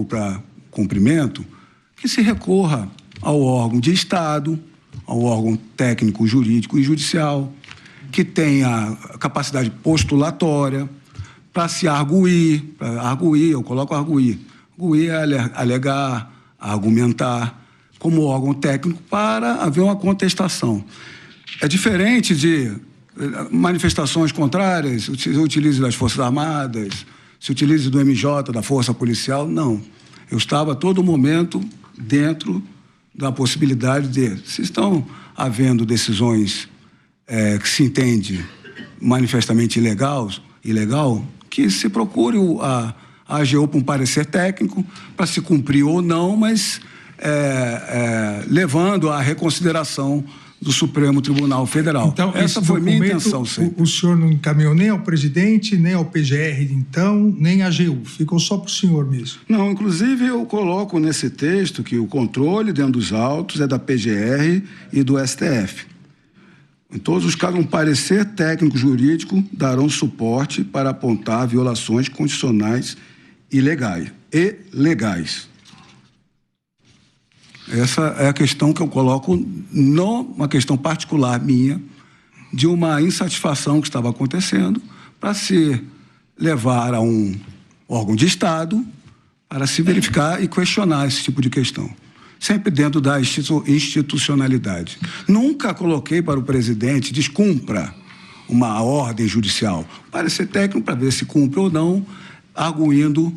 para cumprimento, que se recorra ao órgão de Estado, ao órgão técnico, jurídico e judicial, que tenha capacidade postulatória para se arguir, eu coloco arguir. Arguir é alegar, argumentar, como órgão técnico para haver uma contestação. É diferente de manifestações contrárias, se utilize das Forças Armadas, se utilize do MJ, da Força Policial, não. Eu estava a todo momento dentro da possibilidade de, se estão havendo decisões que se entende manifestamente ilegal, que se procure a AGU para um parecer técnico, para se cumprir ou não, mas levando à reconsideração do Supremo Tribunal Federal. Então, essa foi minha intenção sempre. O senhor não encaminhou nem ao presidente, nem ao PGR de então, nem à AGU. Ficou só para o senhor mesmo. Não, inclusive eu coloco nesse texto que o controle dentro dos autos é da PGR e do STF. Em todos os casos, um parecer técnico-jurídico darão suporte para apontar violações constitucionais e legais. Essa é a questão que eu coloco, não uma questão particular minha, de uma insatisfação que estava acontecendo, para se levar a um órgão de Estado para se verificar e questionar esse tipo de questão. Sempre dentro da institucionalidade. Nunca coloquei para o presidente, descumpra uma ordem judicial. Parecer técnico para ver se cumpre ou não, arguindo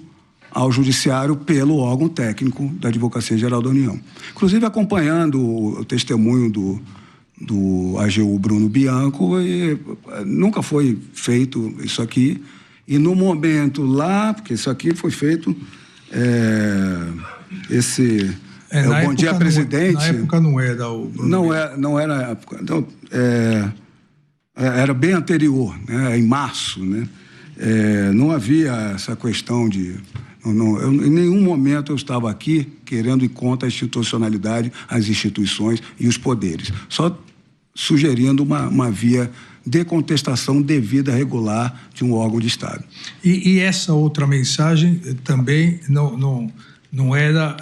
ao judiciário pelo órgão técnico da Advocacia Geral da União. Inclusive acompanhando o testemunho do AGU Bruno Bianco, e nunca foi feito isso aqui, e no momento lá, porque isso aqui foi feito, o Bom Dia Presidente... Na época não era o Bruno Bianco. Não era na época, então, era bem anterior, né, em março, né? Não havia essa questão de... em nenhum momento eu estava aqui querendo ir contra a institucionalidade, as instituições e os poderes. Só sugerindo uma via de contestação devida, regular, de um órgão de Estado. E essa outra mensagem também não era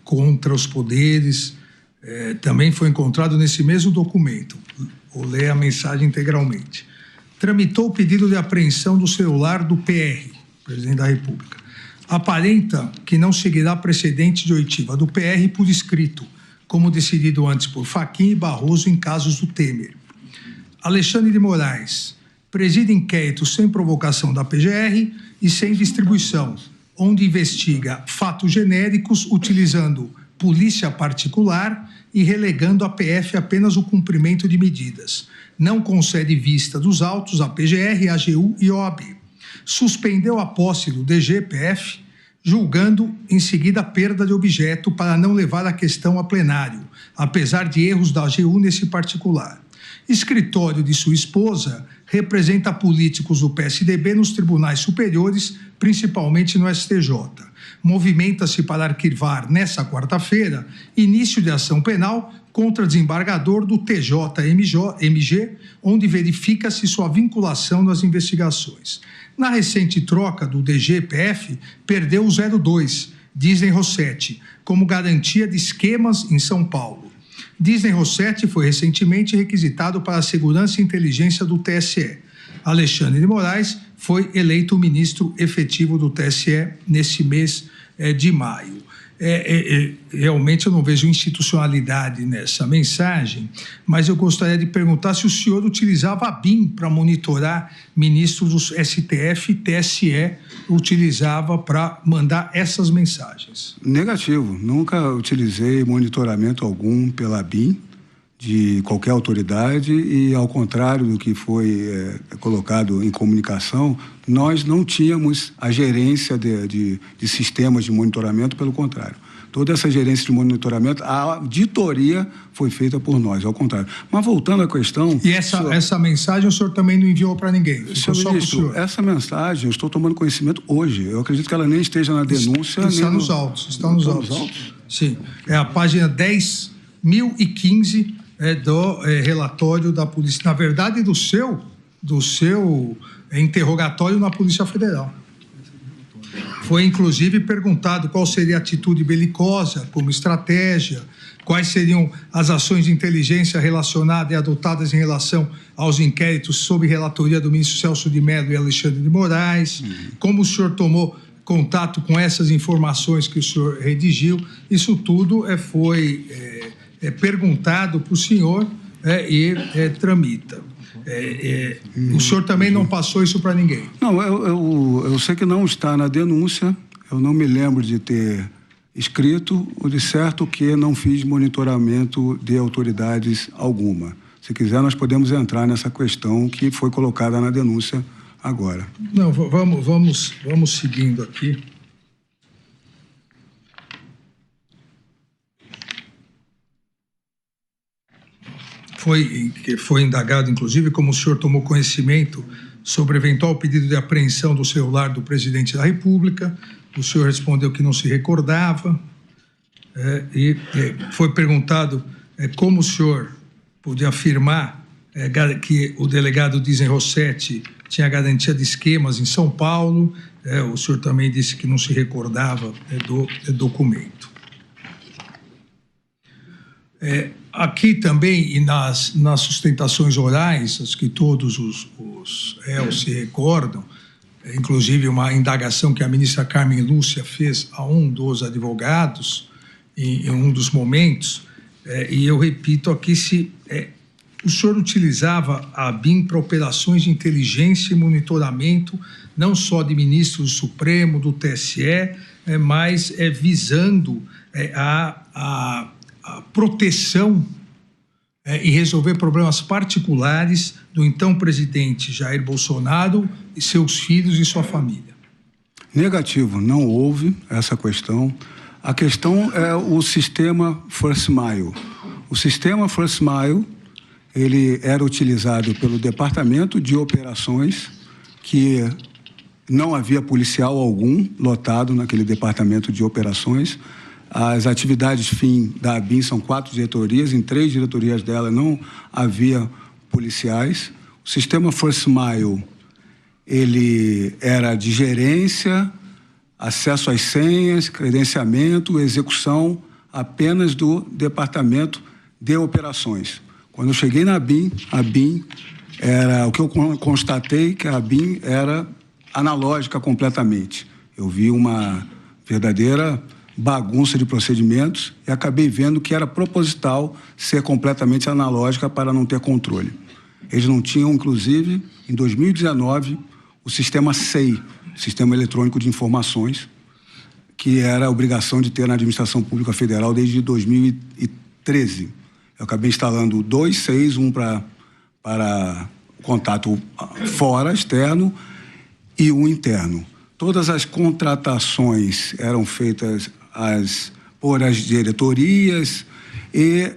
contra os poderes, também foi encontrado nesse mesmo documento. Vou ler a mensagem integralmente. Tramitou o pedido de apreensão do celular do PR, presidente da República. Aparenta que não seguirá precedente de oitiva do PR por escrito, como decidido antes por Fachin e Barroso em casos do Temer. Alexandre de Moraes preside inquérito sem provocação da PGR e sem distribuição, onde investiga fatos genéricos utilizando polícia particular e relegando à PF apenas o cumprimento de medidas. Não concede vista dos autos à PGR, AGU e OAB. Suspendeu a posse do DGPF, julgando em seguida a perda de objeto para não levar a questão a plenário, apesar de erros da AGU nesse particular. Escritório de sua esposa representa políticos do PSDB nos tribunais superiores, principalmente no STJ. Movimenta-se para arquivar, nessa quarta-feira, início de ação penal contra desembargador do TJMG, onde verifica-se sua vinculação nas investigações. Na recente troca do DGPF, perdeu o 02, Disney Rossetti, como garantia de esquemas em São Paulo. Disney Rossetti foi recentemente requisitado para a segurança e inteligência do TSE. Alexandre de Moraes foi eleito ministro efetivo do TSE nesse mês de maio. Realmente eu não vejo institucionalidade nessa mensagem, mas eu gostaria de perguntar se o senhor utilizava a BIM para monitorar ministros do STF e TSE, utilizava para mandar essas mensagens. Negativo, nunca utilizei monitoramento algum pela BIM de qualquer autoridade e, ao contrário do que foi colocado em comunicação, nós não tínhamos a gerência de sistemas de monitoramento, pelo contrário. Toda essa gerência de monitoramento, a auditoria foi feita por nós, ao contrário. Mas voltando à questão... E essa mensagem o senhor também não enviou para ninguém? Senhor ministro, essa mensagem eu estou tomando conhecimento hoje. Eu acredito que ela nem esteja na denúncia... Está nos autos. Está nos autos. Sim. É a página 10.015 do relatório da Polícia. Na verdade, do seu interrogatório na Polícia Federal. Foi, inclusive, perguntado qual seria a atitude belicosa como estratégia, quais seriam as ações de inteligência relacionadas e adotadas em relação aos inquéritos sob relatoria do ministro Celso de Mello e Alexandre de Moraes, como o senhor tomou contato com essas informações que o senhor redigiu. Isso tudo foi perguntado para o senhor e tramita. O senhor também não passou isso para ninguém? Não, eu sei que não está na denúncia, eu não me lembro de ter escrito, ou de certo que não fiz monitoramento de autoridades alguma. Se quiser, nós podemos entrar nessa questão que foi colocada na denúncia agora. Não, vamos seguindo aqui. foi indagado, inclusive, como o senhor tomou conhecimento sobre eventual pedido de apreensão do celular do presidente da República. O senhor respondeu que não se recordava. Foi perguntado como o senhor podia afirmar que o delegado Disney Rossetti tinha garantia de esquemas em São Paulo. O senhor também disse que não se recordava do documento. Aqui também, e nas sustentações orais, as que todos os réus se recordam, inclusive uma indagação que a ministra Carmen Lúcia fez a um dos advogados, em um dos momentos, e eu repito aqui, se o senhor utilizava a ABIN para operações de inteligência e monitoramento, não só de ministros do Supremo, do TSE, mas visando a proteção e resolver problemas particulares do então presidente Jair Bolsonaro e seus filhos e sua família. Negativo, não houve essa questão. A questão é o sistema First Mile. O sistema First Mile, ele era utilizado pelo Departamento de Operações, que não havia policial algum lotado naquele Departamento de Operações. As atividades fim da ABIN são 4 diretorias, em 3 diretorias dela não havia policiais. O sistema First Mile, ele era de gerência, acesso às senhas, credenciamento, execução apenas do Departamento de Operações. Quando eu cheguei na ABIN, era o que eu constatei, que a ABIN era analógica completamente. Eu vi uma verdadeira bagunça de procedimentos e acabei vendo que era proposital ser completamente analógica para não ter controle. Eles não tinham, inclusive, em 2019, o sistema SEI, Sistema Eletrônico de Informações, que era a obrigação de ter na Administração Pública Federal desde 2013. Eu acabei instalando 2 SEIs, um para contato fora, externo, e um interno. Todas as contratações eram feitas por as diretorias e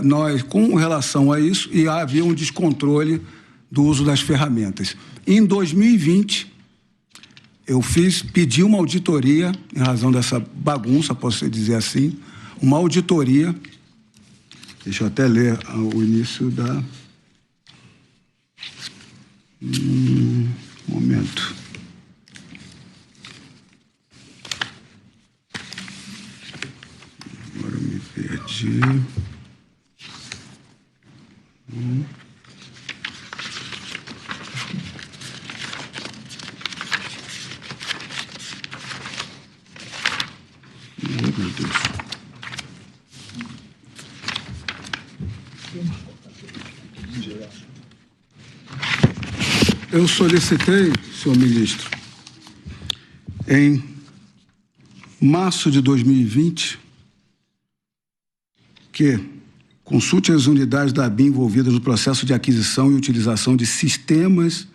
nós, com relação a isso, havia um descontrole do uso das ferramentas. Em 2020, eu pedi uma auditoria, em razão dessa bagunça, posso dizer assim, uma auditoria, deixa eu até ler o início da... momento. Agora eu me perdi. Meu Deus. Eu solicitei, senhor ministro, em março de 2020, que consulte as unidades da ABIN envolvidas no processo de aquisição e utilização de sistemas,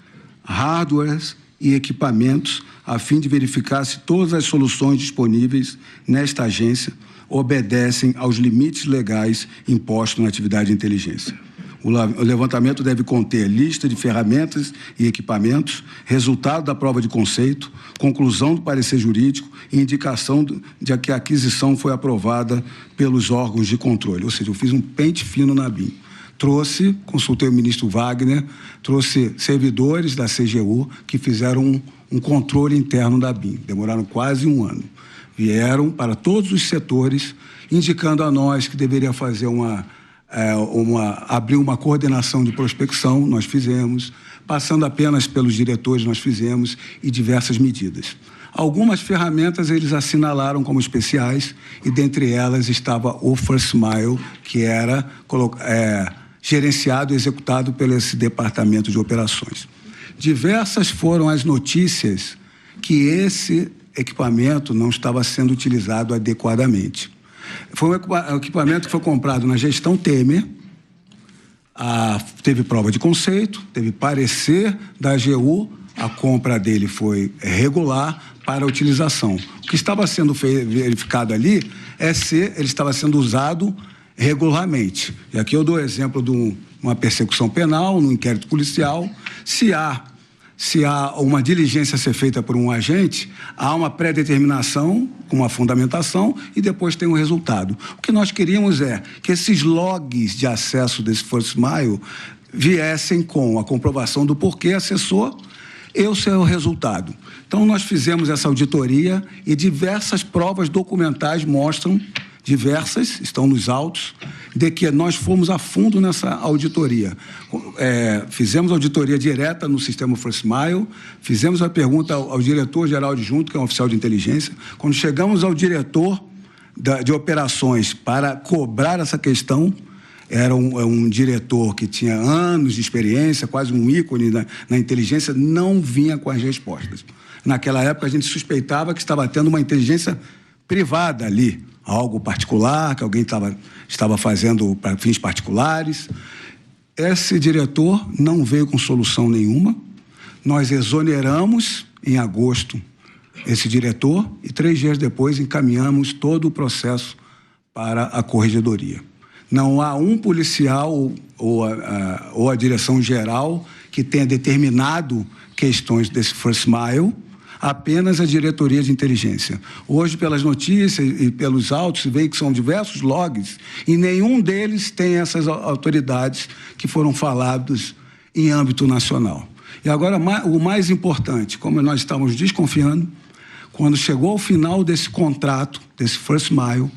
hardwares e equipamentos, a fim de verificar se todas as soluções disponíveis nesta agência obedecem aos limites legais impostos na atividade de inteligência. O levantamento deve conter lista de ferramentas e equipamentos, resultado da prova de conceito, conclusão do parecer jurídico e indicação de que a aquisição foi aprovada pelos órgãos de controle. Ou seja, eu fiz um pente fino na ABIN. Consultei o ministro Wagner, trouxe servidores da CGU que fizeram um controle interno da ABIN. Demoraram quase 1 ano. Vieram para todos os setores, indicando a nós que deveria fazer abrir uma coordenação de prospecção, nós fizemos, passando apenas pelos diretores, nós fizemos, e diversas medidas. Algumas ferramentas eles assinalaram como especiais, e dentre elas estava o First Mile, que era gerenciado e executado pelo esse Departamento de Operações. Diversas foram as notícias que esse equipamento não estava sendo utilizado adequadamente. Foi um equipamento que foi comprado na gestão Temer, teve prova de conceito, teve parecer da AGU, a compra dele foi regular para a utilização. O que estava sendo verificado ali é se ele estava sendo usado regularmente. E aqui eu dou exemplo de uma persecução penal, num inquérito policial. Se há uma diligência a ser feita por um agente, há uma pré-determinação, com uma fundamentação, e depois tem um resultado. O que nós queríamos é que esses logs de acesso desse First Mile viessem com a comprovação do porquê acessou e o seu resultado. Então, nós fizemos essa auditoria e diversas provas documentais mostram, estão nos autos, de que nós fomos a fundo nessa auditoria. Fizemos auditoria direta no sistema First Mile, fizemos a pergunta ao diretor-geral adjunto, que é um oficial de inteligência. Quando chegamos ao diretor de operações para cobrar essa questão, era um diretor que tinha anos de experiência, quase um ícone na inteligência, não vinha com as respostas. Naquela época, a gente suspeitava que estava tendo uma inteligência privada ali, algo particular, que alguém estava fazendo para fins particulares. Esse diretor não veio com solução nenhuma. Nós exoneramos, em agosto, esse diretor e 3 dias depois encaminhamos todo o processo para a corregedoria. Não há um policial ou a direção geral que tenha determinado questões desse First Mile, apenas a diretoria de inteligência. Hoje, pelas notícias e pelos autos, vê que são diversos logs e nenhum deles tem essas autoridades que foram falados em âmbito nacional. E agora, o mais importante, como nós estávamos desconfiando, quando chegou ao final desse contrato, desse First Mile,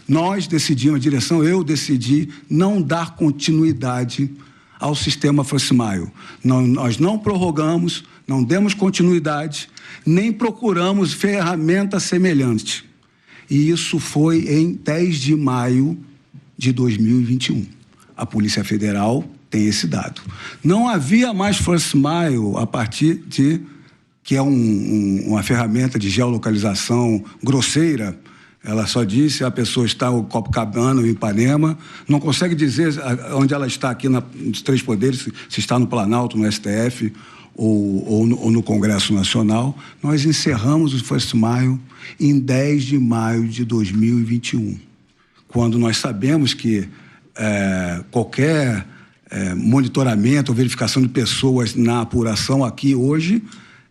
nós decidimos, a direção, eu decidi não dar continuidade ao sistema First Mile. Nós não prorrogamos, não demos continuidade, nem procuramos ferramenta semelhante. E isso foi em 10 de maio de 2021. A Polícia Federal tem esse dado. Não havia mais First Mile a partir de... que é uma ferramenta de geolocalização grosseira. Ela só disse a pessoa está em Copacabana, em Ipanema, não consegue dizer onde ela está aqui nos 3 poderes, se está no Planalto, no STF ou no Congresso Nacional. Nós encerramos o First Mile em 10 de maio de 2021, quando nós sabemos que qualquer monitoramento ou verificação de pessoas na apuração aqui hoje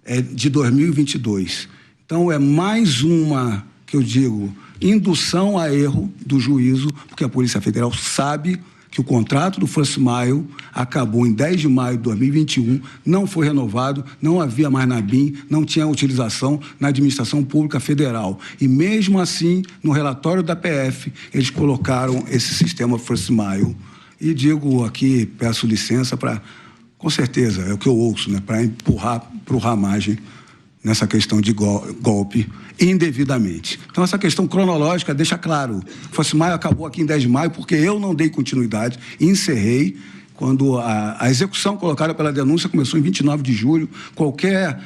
é de 2022. Então, é mais uma, que eu digo, indução a erro do juízo, porque a Polícia Federal sabe que o contrato do First Mile acabou em 10 de maio de 2021, não foi renovado, não havia mais na BIM, não tinha utilização na Administração Pública Federal. E mesmo assim, no relatório da PF, eles colocaram esse sistema First Mile. E digo aqui, peço licença para, com certeza, é o que eu ouço, né, para empurrar para o ramagem nessa questão de golpe indevidamente. Então, essa questão cronológica deixa claro. O First Mile acabou aqui em 10 de maio porque eu não dei continuidade e encerrei quando a execução colocada pela denúncia começou em 29 de julho. Qualquer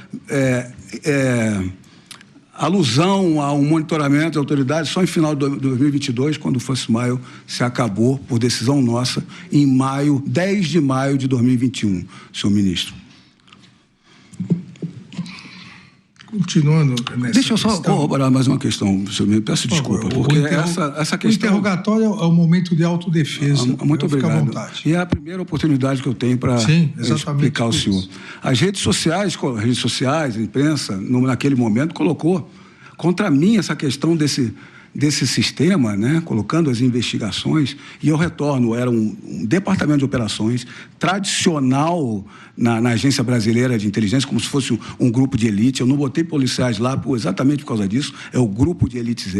alusão a um monitoramento de autoridades só em final de 2022, quando o First Mile se acabou por decisão nossa em maio, 10 de maio de 2021, senhor ministro. Continuando nessa Deixa eu só corroborar mais uma questão, senhor ministro. Peço desculpa, porque essa questão... O interrogatório é o momento de autodefesa. Muito obrigado. Fica à vontade. E é a primeira oportunidade que eu tenho para explicar ao senhor. As redes sociais, a imprensa, naquele momento, colocou contra mim essa questão desse sistema, né, colocando as investigações, e eu retorno, era um departamento de operações tradicional na Agência Brasileira de Inteligência, como se fosse um grupo de elite. Eu não botei policiais lá exatamente por causa disso, é o grupo de elites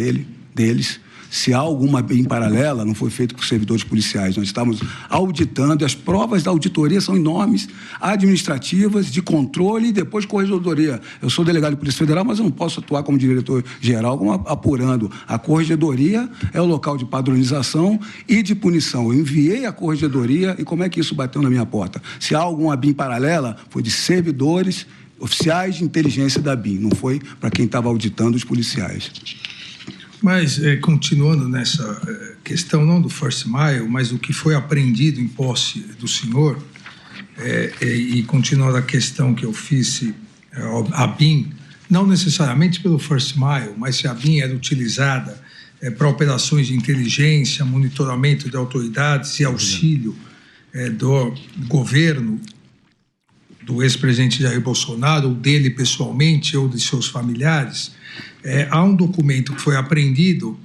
deles. Se há alguma BIM paralela, não foi feito por servidores policiais. Nós estamos auditando, e as provas da auditoria são enormes, administrativas, de controle e depois corregedoria. Eu sou delegado de Polícia Federal, mas eu não posso atuar como diretor-geral, como apurando. A corregedoria é o local de padronização e de punição. Eu enviei a corregedoria e como é que isso bateu na minha porta? Se há alguma BIM paralela, foi de servidores, oficiais de inteligência da BIM, não foi para quem estava auditando os policiais. Mas, continuando nessa questão, não do First Mile, mas o que foi apreendido em posse do senhor, e continuando a questão que eu fiz, a BIM, não necessariamente pelo First Mile, mas se a BIM era utilizada para operações de inteligência, monitoramento de autoridades e auxílio do governo do ex-presidente Jair Bolsonaro, ou dele pessoalmente, ou de seus familiares, há um documento que foi apreendido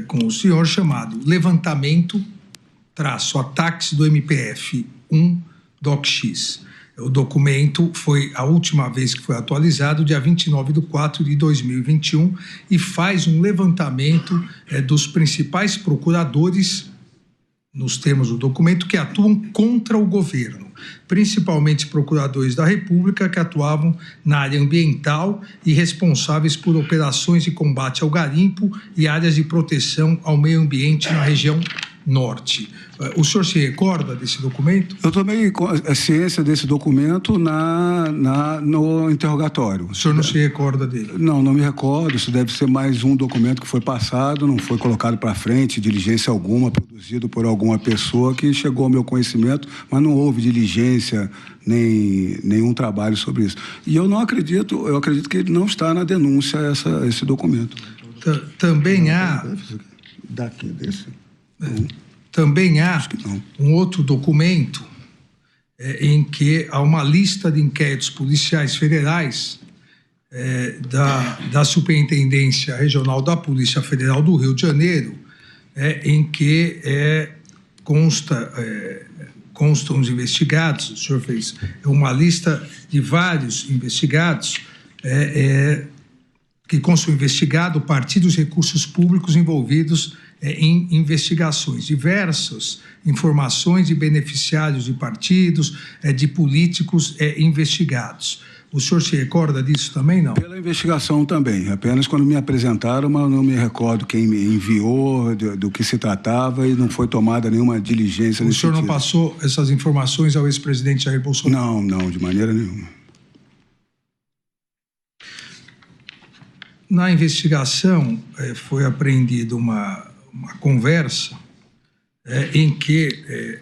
com o senhor chamado Levantamento-Ataques do MPF 1 DocX. O documento foi a última vez que foi atualizado, dia 29/4/2021, e faz um levantamento dos principais procuradores, nos termos do documento, que atuam contra o governo, principalmente procuradores da República que atuavam na área ambiental e responsáveis por operações de combate ao garimpo e áreas de proteção ao meio ambiente na região norte. O senhor se recorda desse documento? Eu tomei ciência desse documento no interrogatório. O senhor não se recorda dele? Não me recordo. Isso deve ser mais um documento que foi passado, não foi colocado para frente, diligência alguma, produzido por alguma pessoa que chegou ao meu conhecimento, mas não houve diligência nem nenhum trabalho sobre isso. E eu acredito que não está na denúncia esse documento. Também há... Daqui, desse... Também há um outro documento em que há uma lista de inquéritos policiais federais da Superintendência Regional da Polícia Federal do Rio de Janeiro, em que constam os investigados. O senhor fez uma lista de vários investigados que constam investigado partir dos recursos públicos envolvidos em investigações, diversas informações de beneficiários de partidos, de políticos investigados. O senhor se recorda disso também, não? Pela investigação também, apenas quando me apresentaram, mas não me recordo quem me enviou, do que se tratava, e não foi tomada nenhuma diligência nesse sentido. O senhor não passou essas informações ao ex-presidente Jair Bolsonaro? Não, de maneira nenhuma. Na investigação, foi apreendida uma conversa em que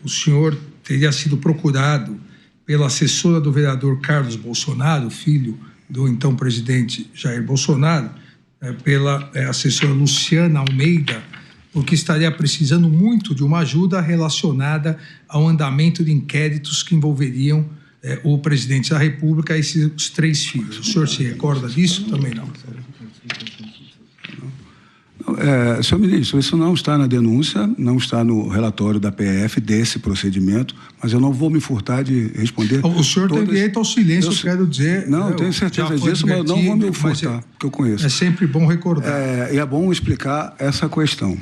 o senhor teria sido procurado pela assessora do vereador Carlos Bolsonaro, filho do então presidente Jair Bolsonaro, pela assessora Luciana Almeida, porque estaria precisando muito de uma ajuda relacionada ao andamento de inquéritos que envolveriam o presidente da República e seus 3 filhos. O senhor se recorda disso? Também não. Senhor ministro, isso não está na denúncia, não está no relatório da PF desse procedimento, mas eu não vou me furtar de responder. O senhor tem direito ao silêncio, eu quero dizer... Não, eu tenho certeza disso, mas eu não vou me furtar, porque eu conheço. É sempre bom recordar. E é bom explicar essa questão.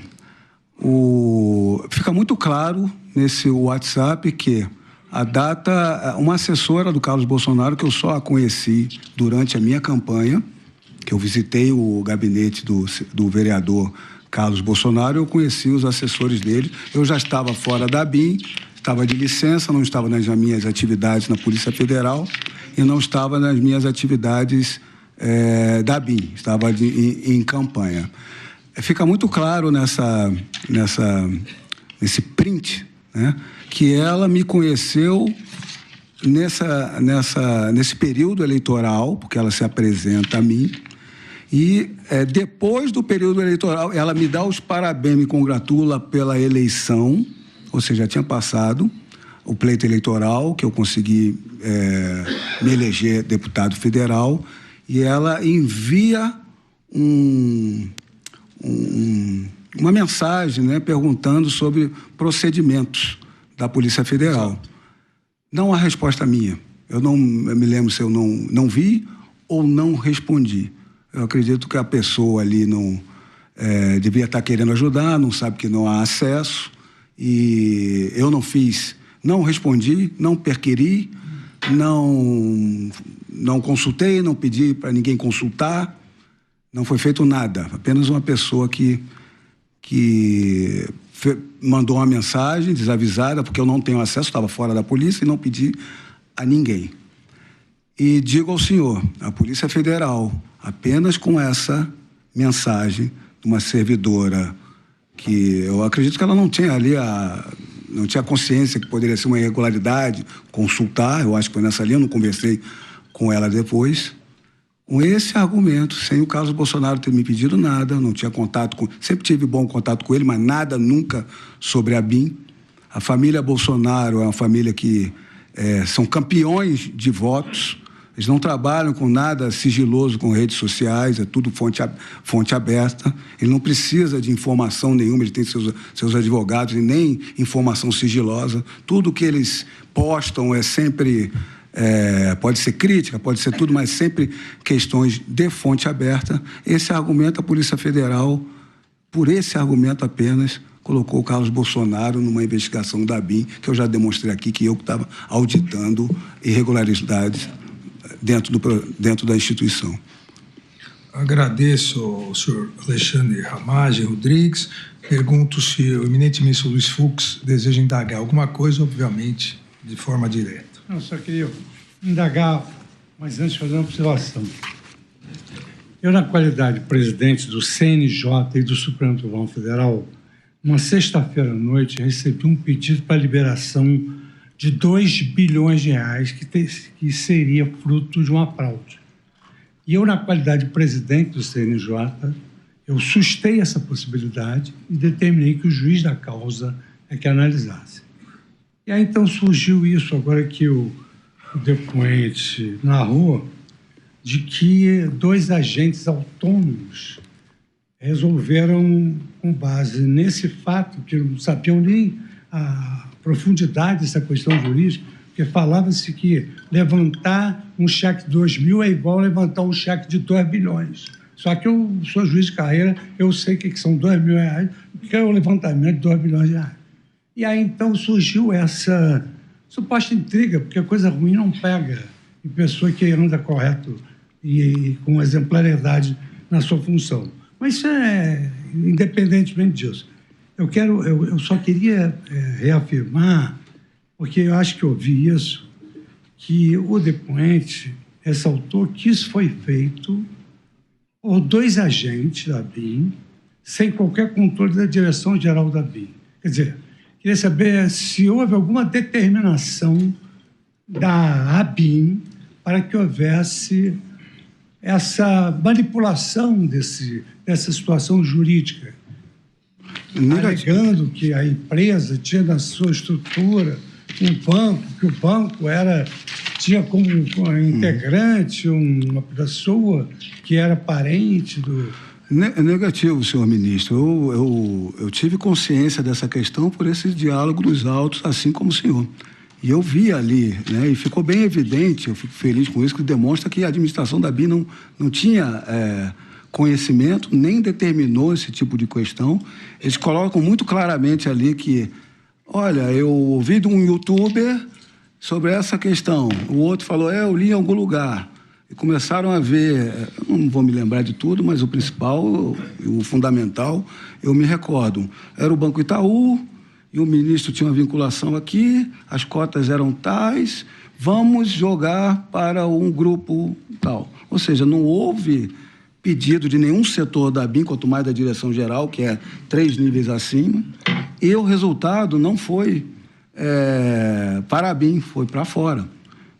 Fica muito claro nesse WhatsApp que a data, uma assessora do Carlos Bolsonaro, que eu só a conheci durante a minha campanha, que eu visitei o gabinete do vereador Carlos Bolsonaro, eu conheci os assessores dele, eu já estava fora da BIM, estava de licença, não estava nas minhas atividades na Polícia Federal e não estava nas minhas atividades da BIM, estava em campanha. Fica muito claro nesse print, né, que ela me conheceu nesse período eleitoral, porque ela se apresenta a mim, e depois do período eleitoral, ela me dá os parabéns, me congratula pela eleição, ou seja, já tinha passado o pleito eleitoral, que eu consegui me eleger deputado federal, e ela envia uma mensagem, né, perguntando sobre procedimentos da Polícia Federal. Não há resposta minha. Eu não me lembro se eu não vi ou não respondi. Eu acredito que a pessoa ali não devia estar querendo ajudar, não sabe que não há acesso, e eu não respondi, não perquiri, não consultei, não pedi para ninguém consultar, não foi feito nada. Apenas uma pessoa que mandou uma mensagem desavisada, porque eu não tenho acesso, estava fora da polícia, e não pedi a ninguém. E digo ao senhor, a Polícia Federal, apenas com essa mensagem de uma servidora que eu acredito que ela não tinha ali não tinha consciência que poderia ser uma irregularidade, consultar, eu acho que foi nessa linha, eu não conversei com ela depois, Com esse argumento, sem o Carlos Bolsonaro ter me pedido nada, não tinha contato com... Sempre tive bom contato com ele, mas nada nunca sobre a BIM. A família Bolsonaro é uma família que são campeões de votos. Eles não trabalham com nada sigiloso com redes sociais, é tudo fonte aberta. Ele não precisa de informação nenhuma, ele tem seus advogados e nem informação sigilosa. Tudo que eles postam é sempre... pode ser crítica, pode ser tudo, mas sempre questões de fonte aberta. Esse argumento, a Polícia Federal, por esse argumento apenas, colocou o Carlos Bolsonaro numa investigação da BIM, que eu já demonstrei aqui, que eu estava auditando irregularidades dentro da instituição. Agradeço ao senhor Alexandre Ramagem Rodrigues. Pergunto se o eminente ministro Luiz Fux deseja indagar alguma coisa, obviamente, de forma direta. Eu só queria indagar, mas antes fazer uma observação. Eu, na qualidade de presidente do CNJ e do Supremo Tribunal Federal, uma sexta-feira à noite, recebi um pedido para a liberação de 2 bilhões de reais que seria fruto de uma fraude. E eu, na qualidade de presidente do CNJ, eu sustei essa possibilidade e determinei que o juiz da causa é que analisasse. E aí, então, surgiu isso, agora que o depoente narrou, de que 2 agentes autônomos resolveram, com base nesse fato, que não sabiam nem a profundidade dessa questão jurídica, porque falava-se que levantar um cheque de 2 mil é igual a levantar um cheque de 2 bilhões. Só que eu sou juiz de carreira, eu sei que são 2 mil reais, que é o levantamento de 2 bilhões de reais. E aí, então, surgiu essa suposta intriga, porque a coisa ruim não pega em pessoa que anda correto e com exemplaridade na sua função. Mas isso independentemente disso. Eu só queria reafirmar, porque eu acho que eu ouvi isso, que o depoente ressaltou que isso foi feito por 2 agentes da BIM, sem qualquer controle da direção-geral da BIM. Quer dizer, queria saber se houve alguma determinação da ABIM para que houvesse essa manipulação dessa situação jurídica, alegando que a empresa tinha na sua estrutura um banco, que o banco tinha como integrante uma pessoa que era parente do... Negativo, senhor ministro. Eu tive consciência dessa questão por esse diálogo dos autos, assim como o senhor. E eu vi ali, né, e ficou bem evidente, eu fico feliz com isso, que demonstra que a administração da BIM não tinha conhecimento, nem determinou esse tipo de questão. Eles colocam muito claramente ali que, olha, eu ouvi de um youtuber sobre essa questão, o outro falou, eu li em algum lugar. E começaram a ver, eu não vou me lembrar de tudo, mas o principal, o fundamental, eu me recordo. Era o Banco Itaú, e o ministro tinha uma vinculação aqui, as cotas eram tais, vamos jogar para um grupo tal. Ou seja, não houve pedido de nenhum setor da BIM, quanto mais da direção-geral, que é 3 níveis acima, e o resultado não foi para a BIM, foi para fora.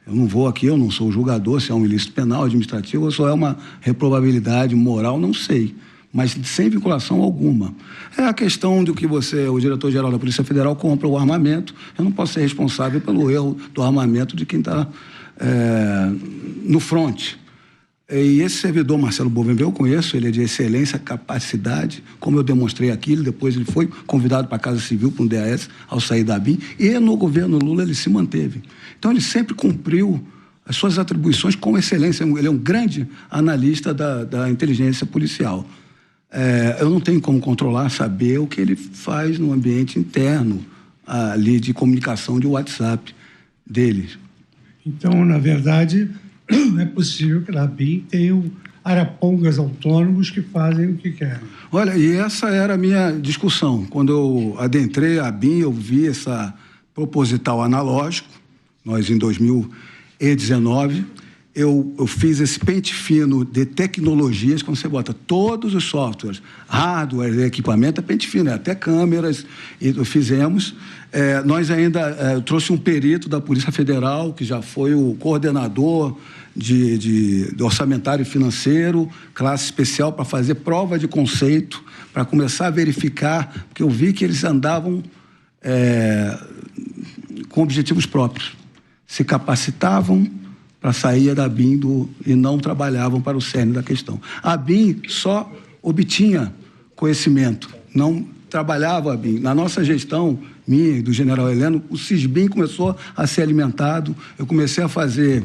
Eu não vou aqui, eu não sou julgador, se é um ilícito penal, administrativo, ou só é uma reprovabilidade moral, não sei. Mas sem vinculação alguma. É a questão de que o diretor-geral da Polícia Federal, compra o armamento. Eu não posso ser responsável pelo erro do armamento de quem está no fronte. E esse servidor, Marcelo Bovenvel, eu conheço, ele é de excelência, capacidade, como eu demonstrei aqui, depois ele foi convidado para a Casa Civil, para um DAS, ao sair da BIM, e no governo Lula ele se manteve. Então ele sempre cumpriu as suas atribuições com excelência, ele é um grande analista da inteligência policial. Eu não tenho como controlar, saber o que ele faz no ambiente interno ali de comunicação de WhatsApp deles. Então, na verdade, não é possível que a BIM tenha arapongas autônomos que fazem o que querem. Olha, e essa era a minha discussão. Quando eu adentrei a BIM, eu vi essa proposital analógico, nós em 2019, eu fiz esse pente fino de tecnologias, quando você bota todos os softwares, hardware, equipamento, é pente fino, até câmeras, e fizemos. Nós ainda, eu trouxe um perito da Polícia Federal, que já foi o coordenador de orçamentário financeiro, classe especial, para fazer prova de conceito, para começar a verificar, porque eu vi que eles andavam com objetivos próprios, se capacitavam para sair da ABIN e não trabalhavam para o cerne da questão. A ABIN só obtinha conhecimento, não trabalhava a ABIN. Na nossa gestão, minha e do general Heleno, o CISBIM começou a ser alimentado, eu comecei a fazer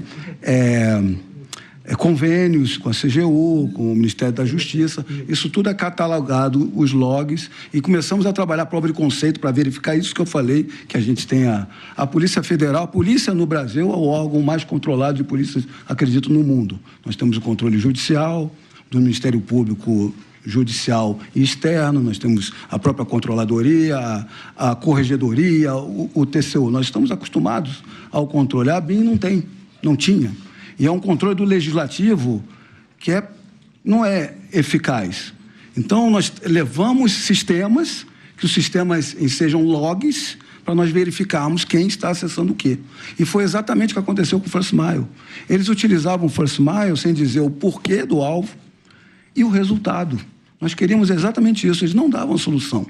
convênios com a CGU, com o Ministério da Justiça, isso tudo é catalogado, os logs, e começamos a trabalhar a prova de conceito para verificar isso que eu falei, que a gente tem a Polícia Federal. A polícia no Brasil é o órgão mais controlado de polícias, acredito, no mundo. Nós temos o controle judicial, do Ministério Público Judicial e externo, nós temos a própria Controladoria, a Corregedoria, o TCU. Nós estamos acostumados ao controle. A ABIN não tinha. E é um controle do legislativo que não é eficaz. Então, nós levamos sistemas, que os sistemas sejam logs, para nós verificarmos quem está acessando o quê. E foi exatamente o que aconteceu com o First Mile. Eles utilizavam o First Mile sem dizer o porquê do alvo e o resultado. Nós queríamos exatamente isso, eles não davam solução.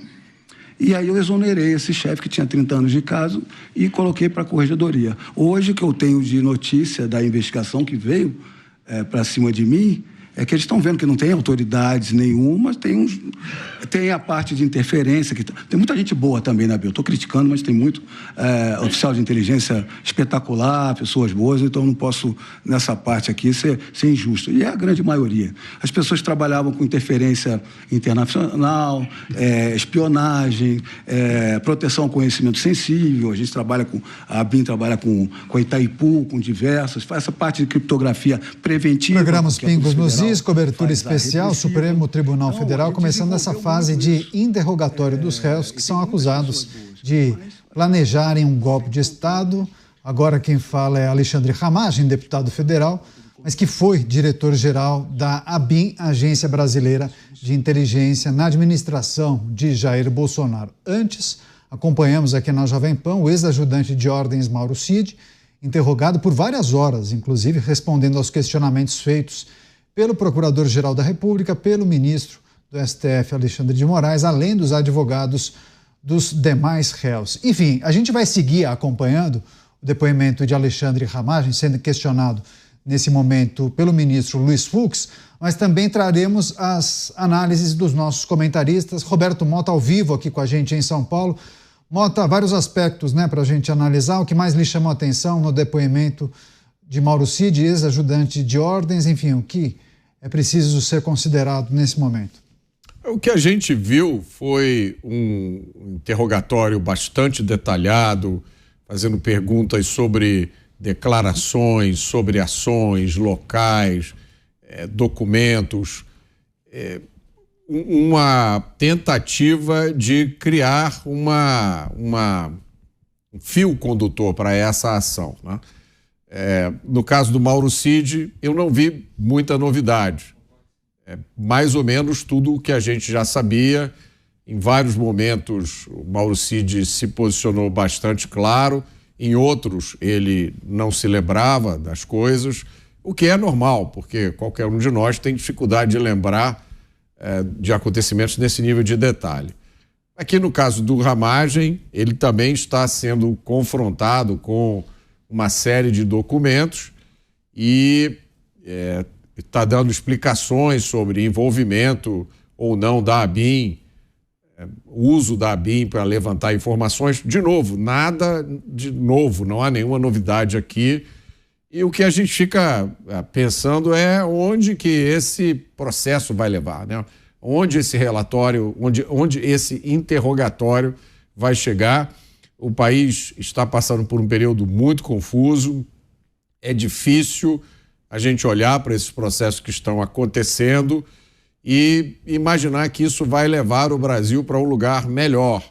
E aí eu exonerei esse chefe que tinha 30 anos de caso e coloquei para a corregedoria. Hoje, o que eu tenho de notícia da investigação que veio para cima de mim é que eles estão vendo que não tem autoridades nenhuma, tem a parte de interferência, tem muita gente boa também na BIM. Eu estou criticando, mas tem muito oficial de inteligência espetacular, pessoas boas, então não posso, nessa parte aqui, ser injusto. E é a grande maioria. As pessoas trabalhavam com interferência internacional, espionagem, proteção ao conhecimento sensível, a BIM trabalha com a Itaipu, com diversas, faz essa parte de criptografia preventiva. Programa Pingos nos cobertura especial, Supremo Tribunal Federal, começando essa fase de interrogatório dos réus que são acusados de planejarem um golpe de Estado. Agora quem fala é Alexandre Ramagem, deputado federal, mas que foi diretor-geral da ABIN, Agência Brasileira de Inteligência, na administração de Jair Bolsonaro. Antes, acompanhamos aqui na Jovem Pan o ex-ajudante de ordens Mauro Cid, interrogado por várias horas, inclusive respondendo aos questionamentos feitos pelo Procurador-Geral da República, pelo ministro do STF, Alexandre de Moraes, além dos advogados dos demais réus. Enfim, a gente vai seguir acompanhando o depoimento de Alexandre Ramagem, sendo questionado nesse momento pelo ministro Luiz Fux, mas também traremos as análises dos nossos comentaristas. Roberto Mota ao vivo aqui com a gente em São Paulo. Mota, vários aspectos para a gente analisar. O que mais lhe chamou a atenção no depoimento de Mauro Cid, ex-ajudante de ordens, enfim, o que é preciso ser considerado nesse momento? O que a gente viu foi um interrogatório bastante detalhado, fazendo perguntas sobre declarações, sobre ações, locais, documentos, uma tentativa de criar um fio condutor para essa ação, né? No caso do Mauro Cid, eu não vi muita novidade. Mais ou menos tudo o que a gente já sabia. Em vários momentos, o Mauro Cid se posicionou bastante claro. Em outros, ele não se lembrava das coisas, o que é normal, porque qualquer um de nós tem dificuldade de lembrar de acontecimentos nesse nível de detalhe. Aqui no caso do Ramagem, ele também está sendo confrontado com uma série de documentos e está dando explicações sobre envolvimento ou não da ABIN, uso da ABIN para levantar informações. De novo, nada de novo, não há nenhuma novidade aqui. E o que a gente fica pensando é onde que esse processo vai levar, né? Onde esse relatório, onde esse interrogatório vai chegar. O país está passando por um período muito confuso, é difícil a gente olhar para esses processos que estão acontecendo e imaginar que isso vai levar o Brasil para um lugar melhor.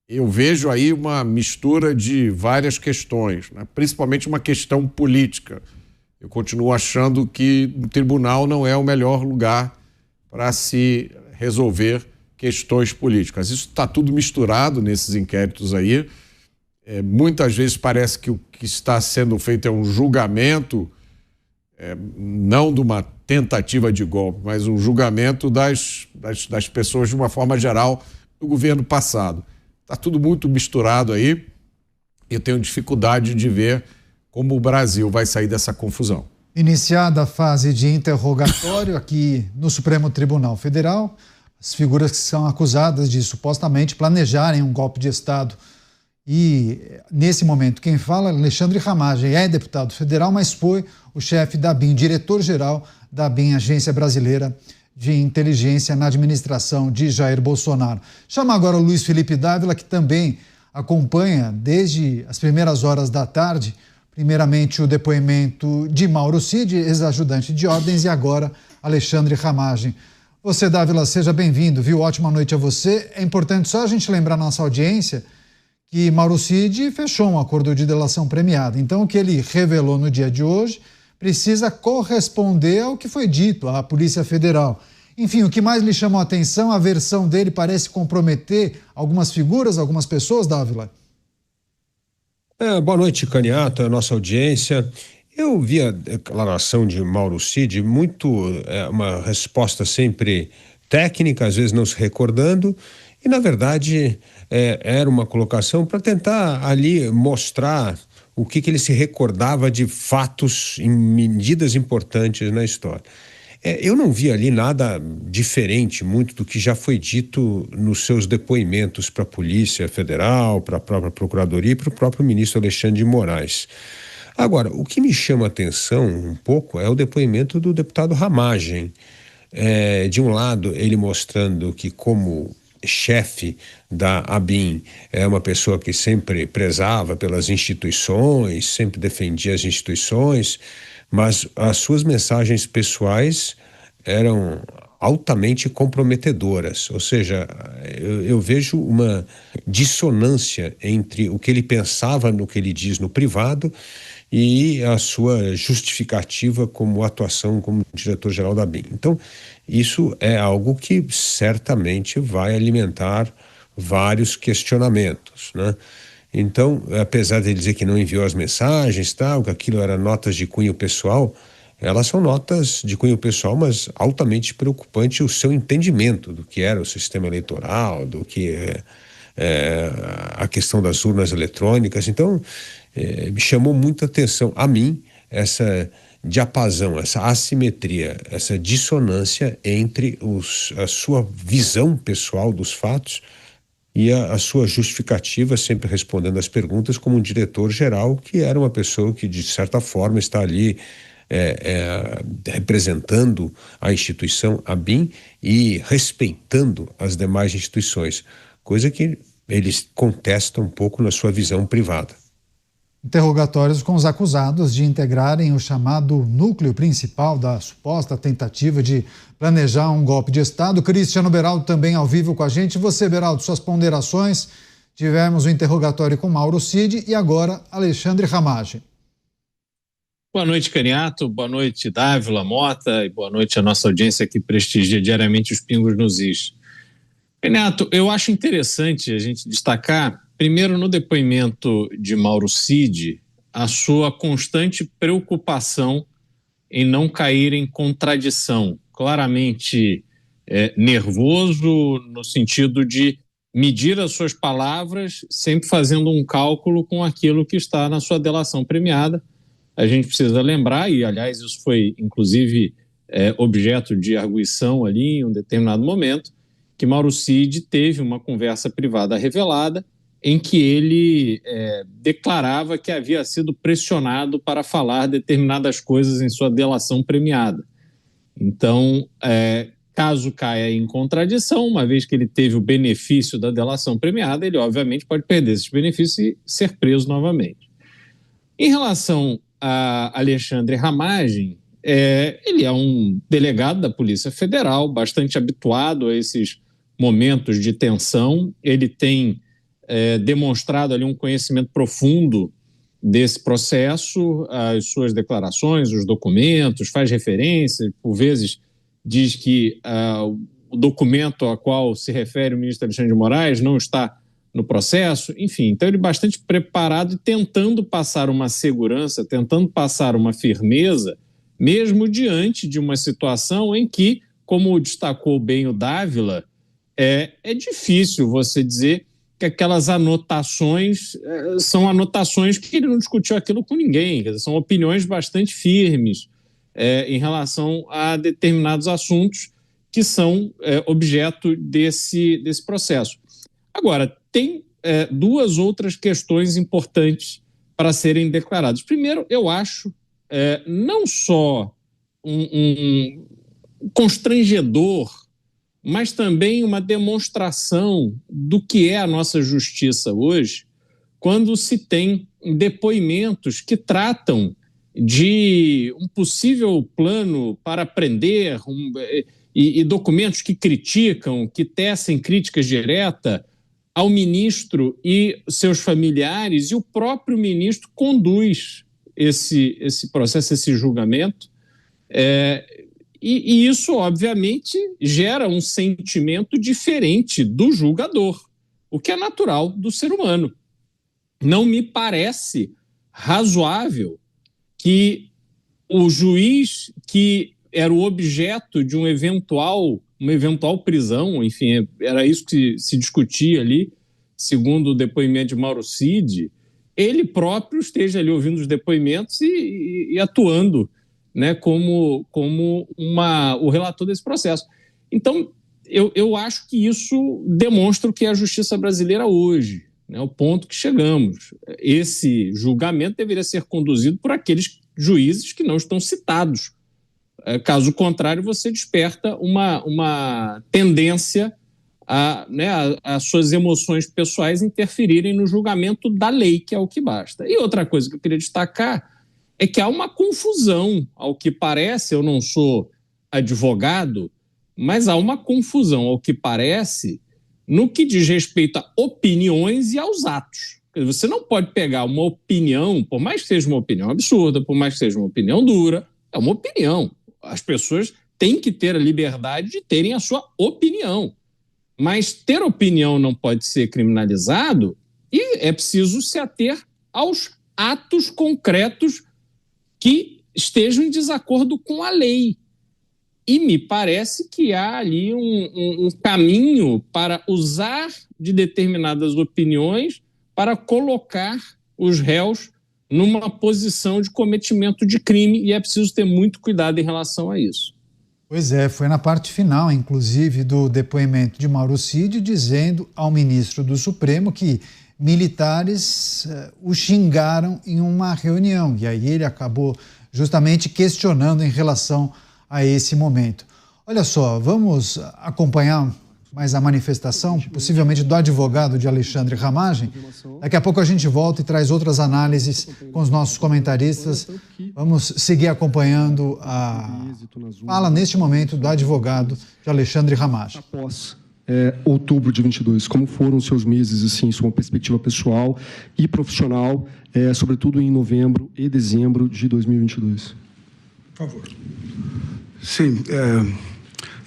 Eu vejo aí uma mistura de várias questões, né? Principalmente uma questão política. Eu continuo achando que o tribunal não é o melhor lugar para se resolver questões políticas. Isso está tudo misturado nesses inquéritos aí. Muitas vezes parece que o que está sendo feito é um julgamento, não de uma tentativa de golpe, mas um julgamento das pessoas de uma forma geral do governo passado. Está tudo muito misturado aí. Eu tenho dificuldade de ver como o Brasil vai sair dessa confusão. Iniciada a fase de interrogatório aqui no Supremo Tribunal Federal, as figuras que são acusadas de supostamente planejarem um golpe de Estado. E, nesse momento, quem fala é Alexandre Ramagem, é deputado federal, mas foi o chefe da ABIN, diretor-geral da ABIN, Agência Brasileira de Inteligência, na administração de Jair Bolsonaro. Chama agora o Luiz Felipe Dávila, que também acompanha desde as primeiras horas da tarde, primeiramente o depoimento de Mauro Cid, ex-ajudante de ordens, e agora Alexandre Ramagem. Você, Dávila, seja bem-vindo, viu? Ótima noite a você. É importante só a gente lembrar a nossa audiência que Mauro Cid fechou um acordo de delação premiada. Então, o que ele revelou no dia de hoje precisa corresponder ao que foi dito à Polícia Federal. Enfim, o que mais lhe chamou a atenção, a versão dele parece comprometer algumas figuras, algumas pessoas, Dávila? Boa noite, Caniato, a nossa audiência. Eu vi a declaração de Mauro Cid uma resposta sempre técnica, às vezes não se recordando, e na verdade era uma colocação para tentar ali mostrar o que ele se recordava de fatos em medidas importantes na história. Eu não vi ali nada diferente muito do que já foi dito nos seus depoimentos para a Polícia Federal, para a própria Procuradoria e para o próprio ministro Alexandre de Moraes. Agora, o que me chama a atenção um pouco é o depoimento do deputado Ramagem. De um lado, ele mostrando que, como chefe da ABIN, é uma pessoa que sempre prezava pelas instituições, sempre defendia as instituições, mas as suas mensagens pessoais eram altamente comprometedoras. Ou seja, eu vejo uma dissonância entre o que ele pensava no que ele diz no privado e a sua justificativa como atuação como diretor-geral da ABIN. Então, isso é algo que certamente vai alimentar vários questionamentos, né? Então, apesar de ele dizer que não enviou as mensagens, que aquilo eram notas de cunho pessoal, elas são notas de cunho pessoal, mas altamente preocupante o seu entendimento do que era o sistema eleitoral, do que a questão das urnas eletrônicas. Então, me chamou muita atenção a mim essa diapasão, essa assimetria, essa dissonância entre a sua visão pessoal dos fatos e a sua justificativa, sempre respondendo às perguntas como um diretor-geral, que era uma pessoa que, de certa forma, está ali representando a instituição ABIN e respeitando as demais instituições, coisa que eles contestam um pouco na sua visão privada. Interrogatórios com os acusados de integrarem o chamado núcleo principal da suposta tentativa de planejar um golpe de Estado. Cristiano Beraldo também ao vivo com a gente. Você, Beraldo, suas ponderações. Tivemos o interrogatório com Mauro Cid e agora Alexandre Ramagem. Boa noite, Caniato. Boa noite, Dávila, Mota, e boa noite à nossa audiência que prestigia diariamente os Pingos nos Is. Caniato, eu acho interessante a gente destacar, primeiro, no depoimento de Mauro Cid, a sua constante preocupação em não cair em contradição, claramente nervoso no sentido de medir as suas palavras, sempre fazendo um cálculo com aquilo que está na sua delação premiada. A gente precisa lembrar, e aliás isso foi inclusive objeto de arguição ali em um determinado momento, que Mauro Cid teve uma conversa privada revelada em que ele declarava que havia sido pressionado para falar determinadas coisas em sua delação premiada. Então, caso caia em contradição, uma vez que ele teve o benefício da delação premiada, ele obviamente pode perder esses benefícios e ser preso novamente. Em relação a Alexandre Ramagem, ele é um delegado da Polícia Federal, bastante habituado a esses momentos de tensão. Ele tem demonstrado ali um conhecimento profundo desse processo, as suas declarações, os documentos, faz referência, por vezes diz que o documento a qual se refere o ministro Alexandre de Moraes não está no processo, enfim. Então ele é bastante preparado e tentando passar uma segurança, tentando passar uma firmeza, mesmo diante de uma situação em que, como destacou bem o Dávila, é difícil você dizer que aquelas anotações são anotações que ele não discutiu aquilo com ninguém, são opiniões bastante firmes em relação a determinados assuntos que são objeto desse processo. Agora, tem duas outras questões importantes para serem declaradas. Primeiro, eu acho não só um constrangedor, mas também uma demonstração do que é a nossa justiça hoje, quando se tem depoimentos que tratam de um possível plano para prender e documentos que criticam, que tecem críticas diretas ao ministro e seus familiares, e o próprio ministro conduz esse processo, esse julgamento. E isso, obviamente, gera um sentimento diferente do julgador, o que é natural do ser humano. Não me parece razoável que o juiz que era o objeto de uma eventual prisão, enfim, era isso que se discutia ali, segundo o depoimento de Mauro Cid, ele próprio esteja ali ouvindo os depoimentos e atuando, né, como o relator desse processo. Então, eu acho que isso demonstra o que é a justiça brasileira hoje, né, o ponto que chegamos. Esse julgamento deveria ser conduzido por aqueles juízes que não estão citados. Caso contrário, você desperta uma tendência a suas emoções pessoais interferirem no julgamento da lei, que é o que basta. E outra coisa que eu queria destacar é que há uma confusão, ao que parece, eu não sou advogado, mas há uma confusão, ao que parece, no que diz respeito a opiniões e aos atos. Você não pode pegar uma opinião, por mais que seja uma opinião absurda, por mais que seja uma opinião dura, é uma opinião. As pessoas têm que ter a liberdade de terem a sua opinião. Mas ter opinião não pode ser criminalizado e é preciso se ater aos atos concretos que estejam em desacordo com a lei. E me parece que há ali um caminho para usar de determinadas opiniões para colocar os réus numa posição de cometimento de crime, e é preciso ter muito cuidado em relação a isso. Pois é, foi na parte final, inclusive, do depoimento de Mauro Cid, dizendo ao ministro do Supremo que militares o xingaram em uma reunião, e aí ele acabou justamente questionando em relação a esse momento. Olha só, vamos acompanhar mais a manifestação, possivelmente do advogado de Alexandre Ramagem. Daqui a pouco a gente volta e traz outras análises com os nossos comentaristas. Vamos seguir acompanhando a fala, neste momento, do advogado de Alexandre Ramagem. Após outubro de 22, como foram os seus meses, assim, sua perspectiva pessoal e profissional, sobretudo em novembro e dezembro de 2022? Por favor. Sim,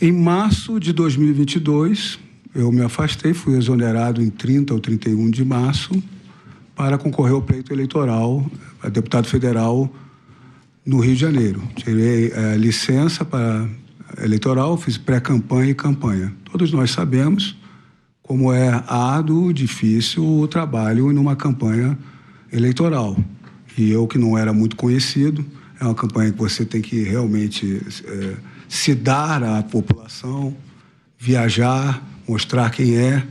em março de 2022, eu me afastei, fui exonerado em 30 ou 31 de março para concorrer ao pleito eleitoral a deputado federal no Rio de Janeiro. Tirei licença para eleitoral, fiz pré-campanha e campanha. Todos nós sabemos como é árduo, difícil o trabalho numa campanha eleitoral. E eu, que não era muito conhecido, é uma campanha que você tem que realmente se dar à população, viajar, mostrar quem é,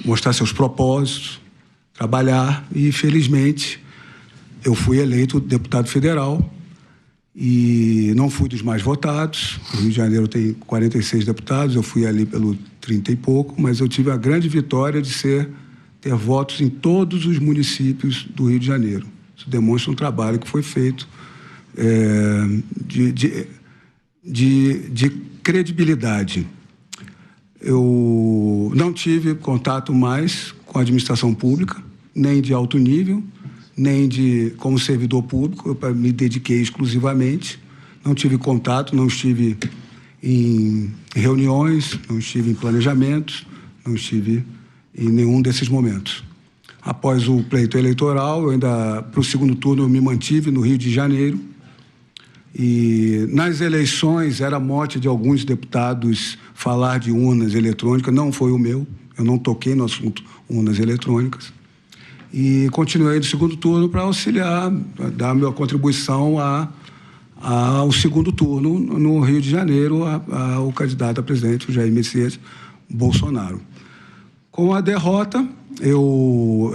mostrar seus propósitos, trabalhar. E, felizmente, eu fui eleito deputado federal e não fui dos mais votados. O Rio de Janeiro tem 46 deputados, eu fui ali pelo 30 e pouco, mas eu tive a grande vitória de ter votos em todos os municípios do Rio de Janeiro. Isso demonstra um trabalho que foi feito de credibilidade. Eu não tive contato mais com a administração pública, nem de alto nível, nem como servidor público. Eu me dediquei exclusivamente, não tive contato, não estive em reuniões, não estive em planejamentos, não estive em nenhum desses momentos. Após o pleito eleitoral, para o segundo turno, eu me mantive no Rio de Janeiro. E nas eleições era mote de alguns deputados falar de urnas eletrônicas, não foi o meu, eu não toquei no assunto urnas eletrônicas. E continuei no segundo turno para auxiliar, dar a minha contribuição ao segundo turno no Rio de Janeiro, ao candidato a presidente, o Jair Messias Bolsonaro. Com a derrota, eu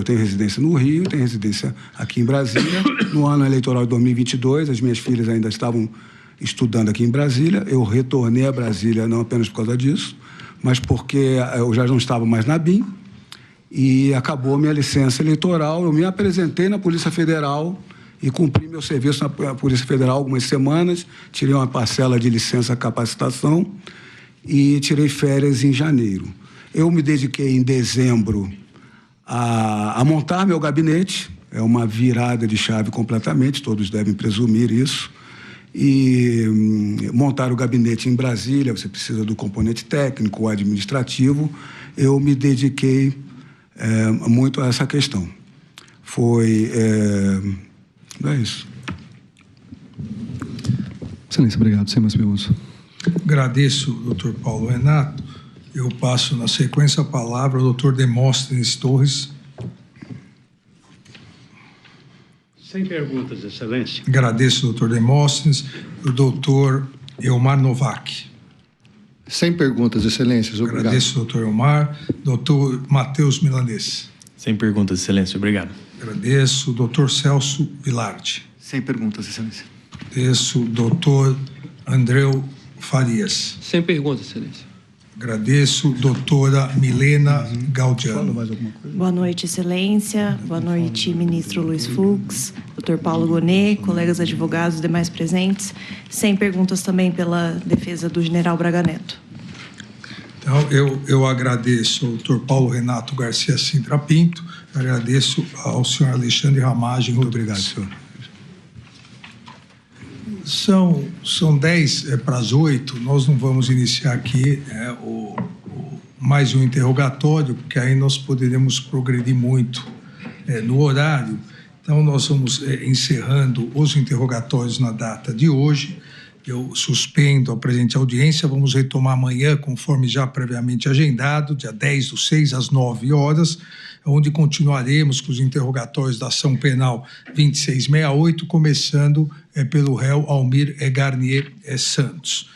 tenho residência no Rio, tenho residência aqui em Brasília. No ano eleitoral de 2022, as minhas filhas ainda estavam estudando aqui em Brasília. Eu retornei a Brasília não apenas por causa disso, mas porque eu já não estava mais na BIM e acabou minha licença eleitoral. Eu me apresentei na Polícia Federal e cumpri meu serviço na Polícia Federal algumas semanas, tirei uma parcela de licença capacitação e tirei férias em janeiro. Eu me dediquei em dezembro a montar meu gabinete, é uma virada de chave completamente, todos devem presumir isso, e montar o gabinete em Brasília, você precisa do componente técnico, administrativo, eu me dediquei muito a essa questão. É isso. Excelência, obrigado. Sem mais perguntas. Agradeço, doutor Paulo Renato. Eu passo, na sequência, a palavra ao doutor Demóstenes Torres. Sem perguntas, Excelência. Agradeço, doutor Demóstenes. O doutor Elmar Novak. Sem perguntas, Excelências. Obrigado. Agradeço, doutor Elmar. Doutor Matheus Milanês. Sem perguntas, Excelência. Obrigado. Agradeço, doutor Celso Vilardi. Sem perguntas, Excelência. Agradeço, doutor Andreu Farias. Sem perguntas, Excelência. Agradeço, doutora Milena Gaudiano. Boa noite, Excelência. Boa noite, ministro Luiz Fux, doutor Paulo Gonet, colegas advogados e demais presentes. Sem perguntas também pela defesa do general Braga Neto. Então, eu agradeço ao doutor Paulo Renato Garcia Sintra Pinto, agradeço ao senhor Alexandre Ramagem. Muito obrigado, senhor. São 10 para as 8, nós não vamos iniciar aqui mais um interrogatório, porque aí nós poderemos progredir muito no horário. Então, nós vamos encerrando os interrogatórios na data de hoje. Eu suspendo a presente audiência, vamos retomar amanhã, conforme já previamente agendado, dia 10/6, às 9 horas, onde continuaremos com os interrogatórios da ação penal 2668, começando pelo réu Almir Garnier Santos.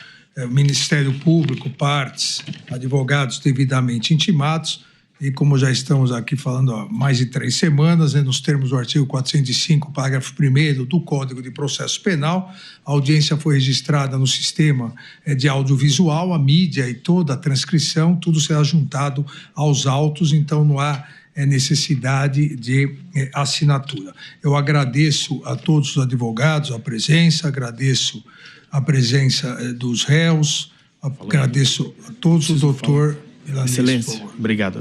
Ministério Público, partes, advogados devidamente intimados, e como já estamos aqui falando há mais de 3 semanas, nos termos do artigo 405, parágrafo 1º do Código de Processo Penal, a audiência foi registrada no sistema de audiovisual, a mídia e toda a transcrição, tudo será juntado aos autos, então não há necessidade de assinatura. Eu agradeço a todos os advogados a presença, agradeço a presença dos réus, agradeço a todos, o doutor Milanês. Excelência, obrigado.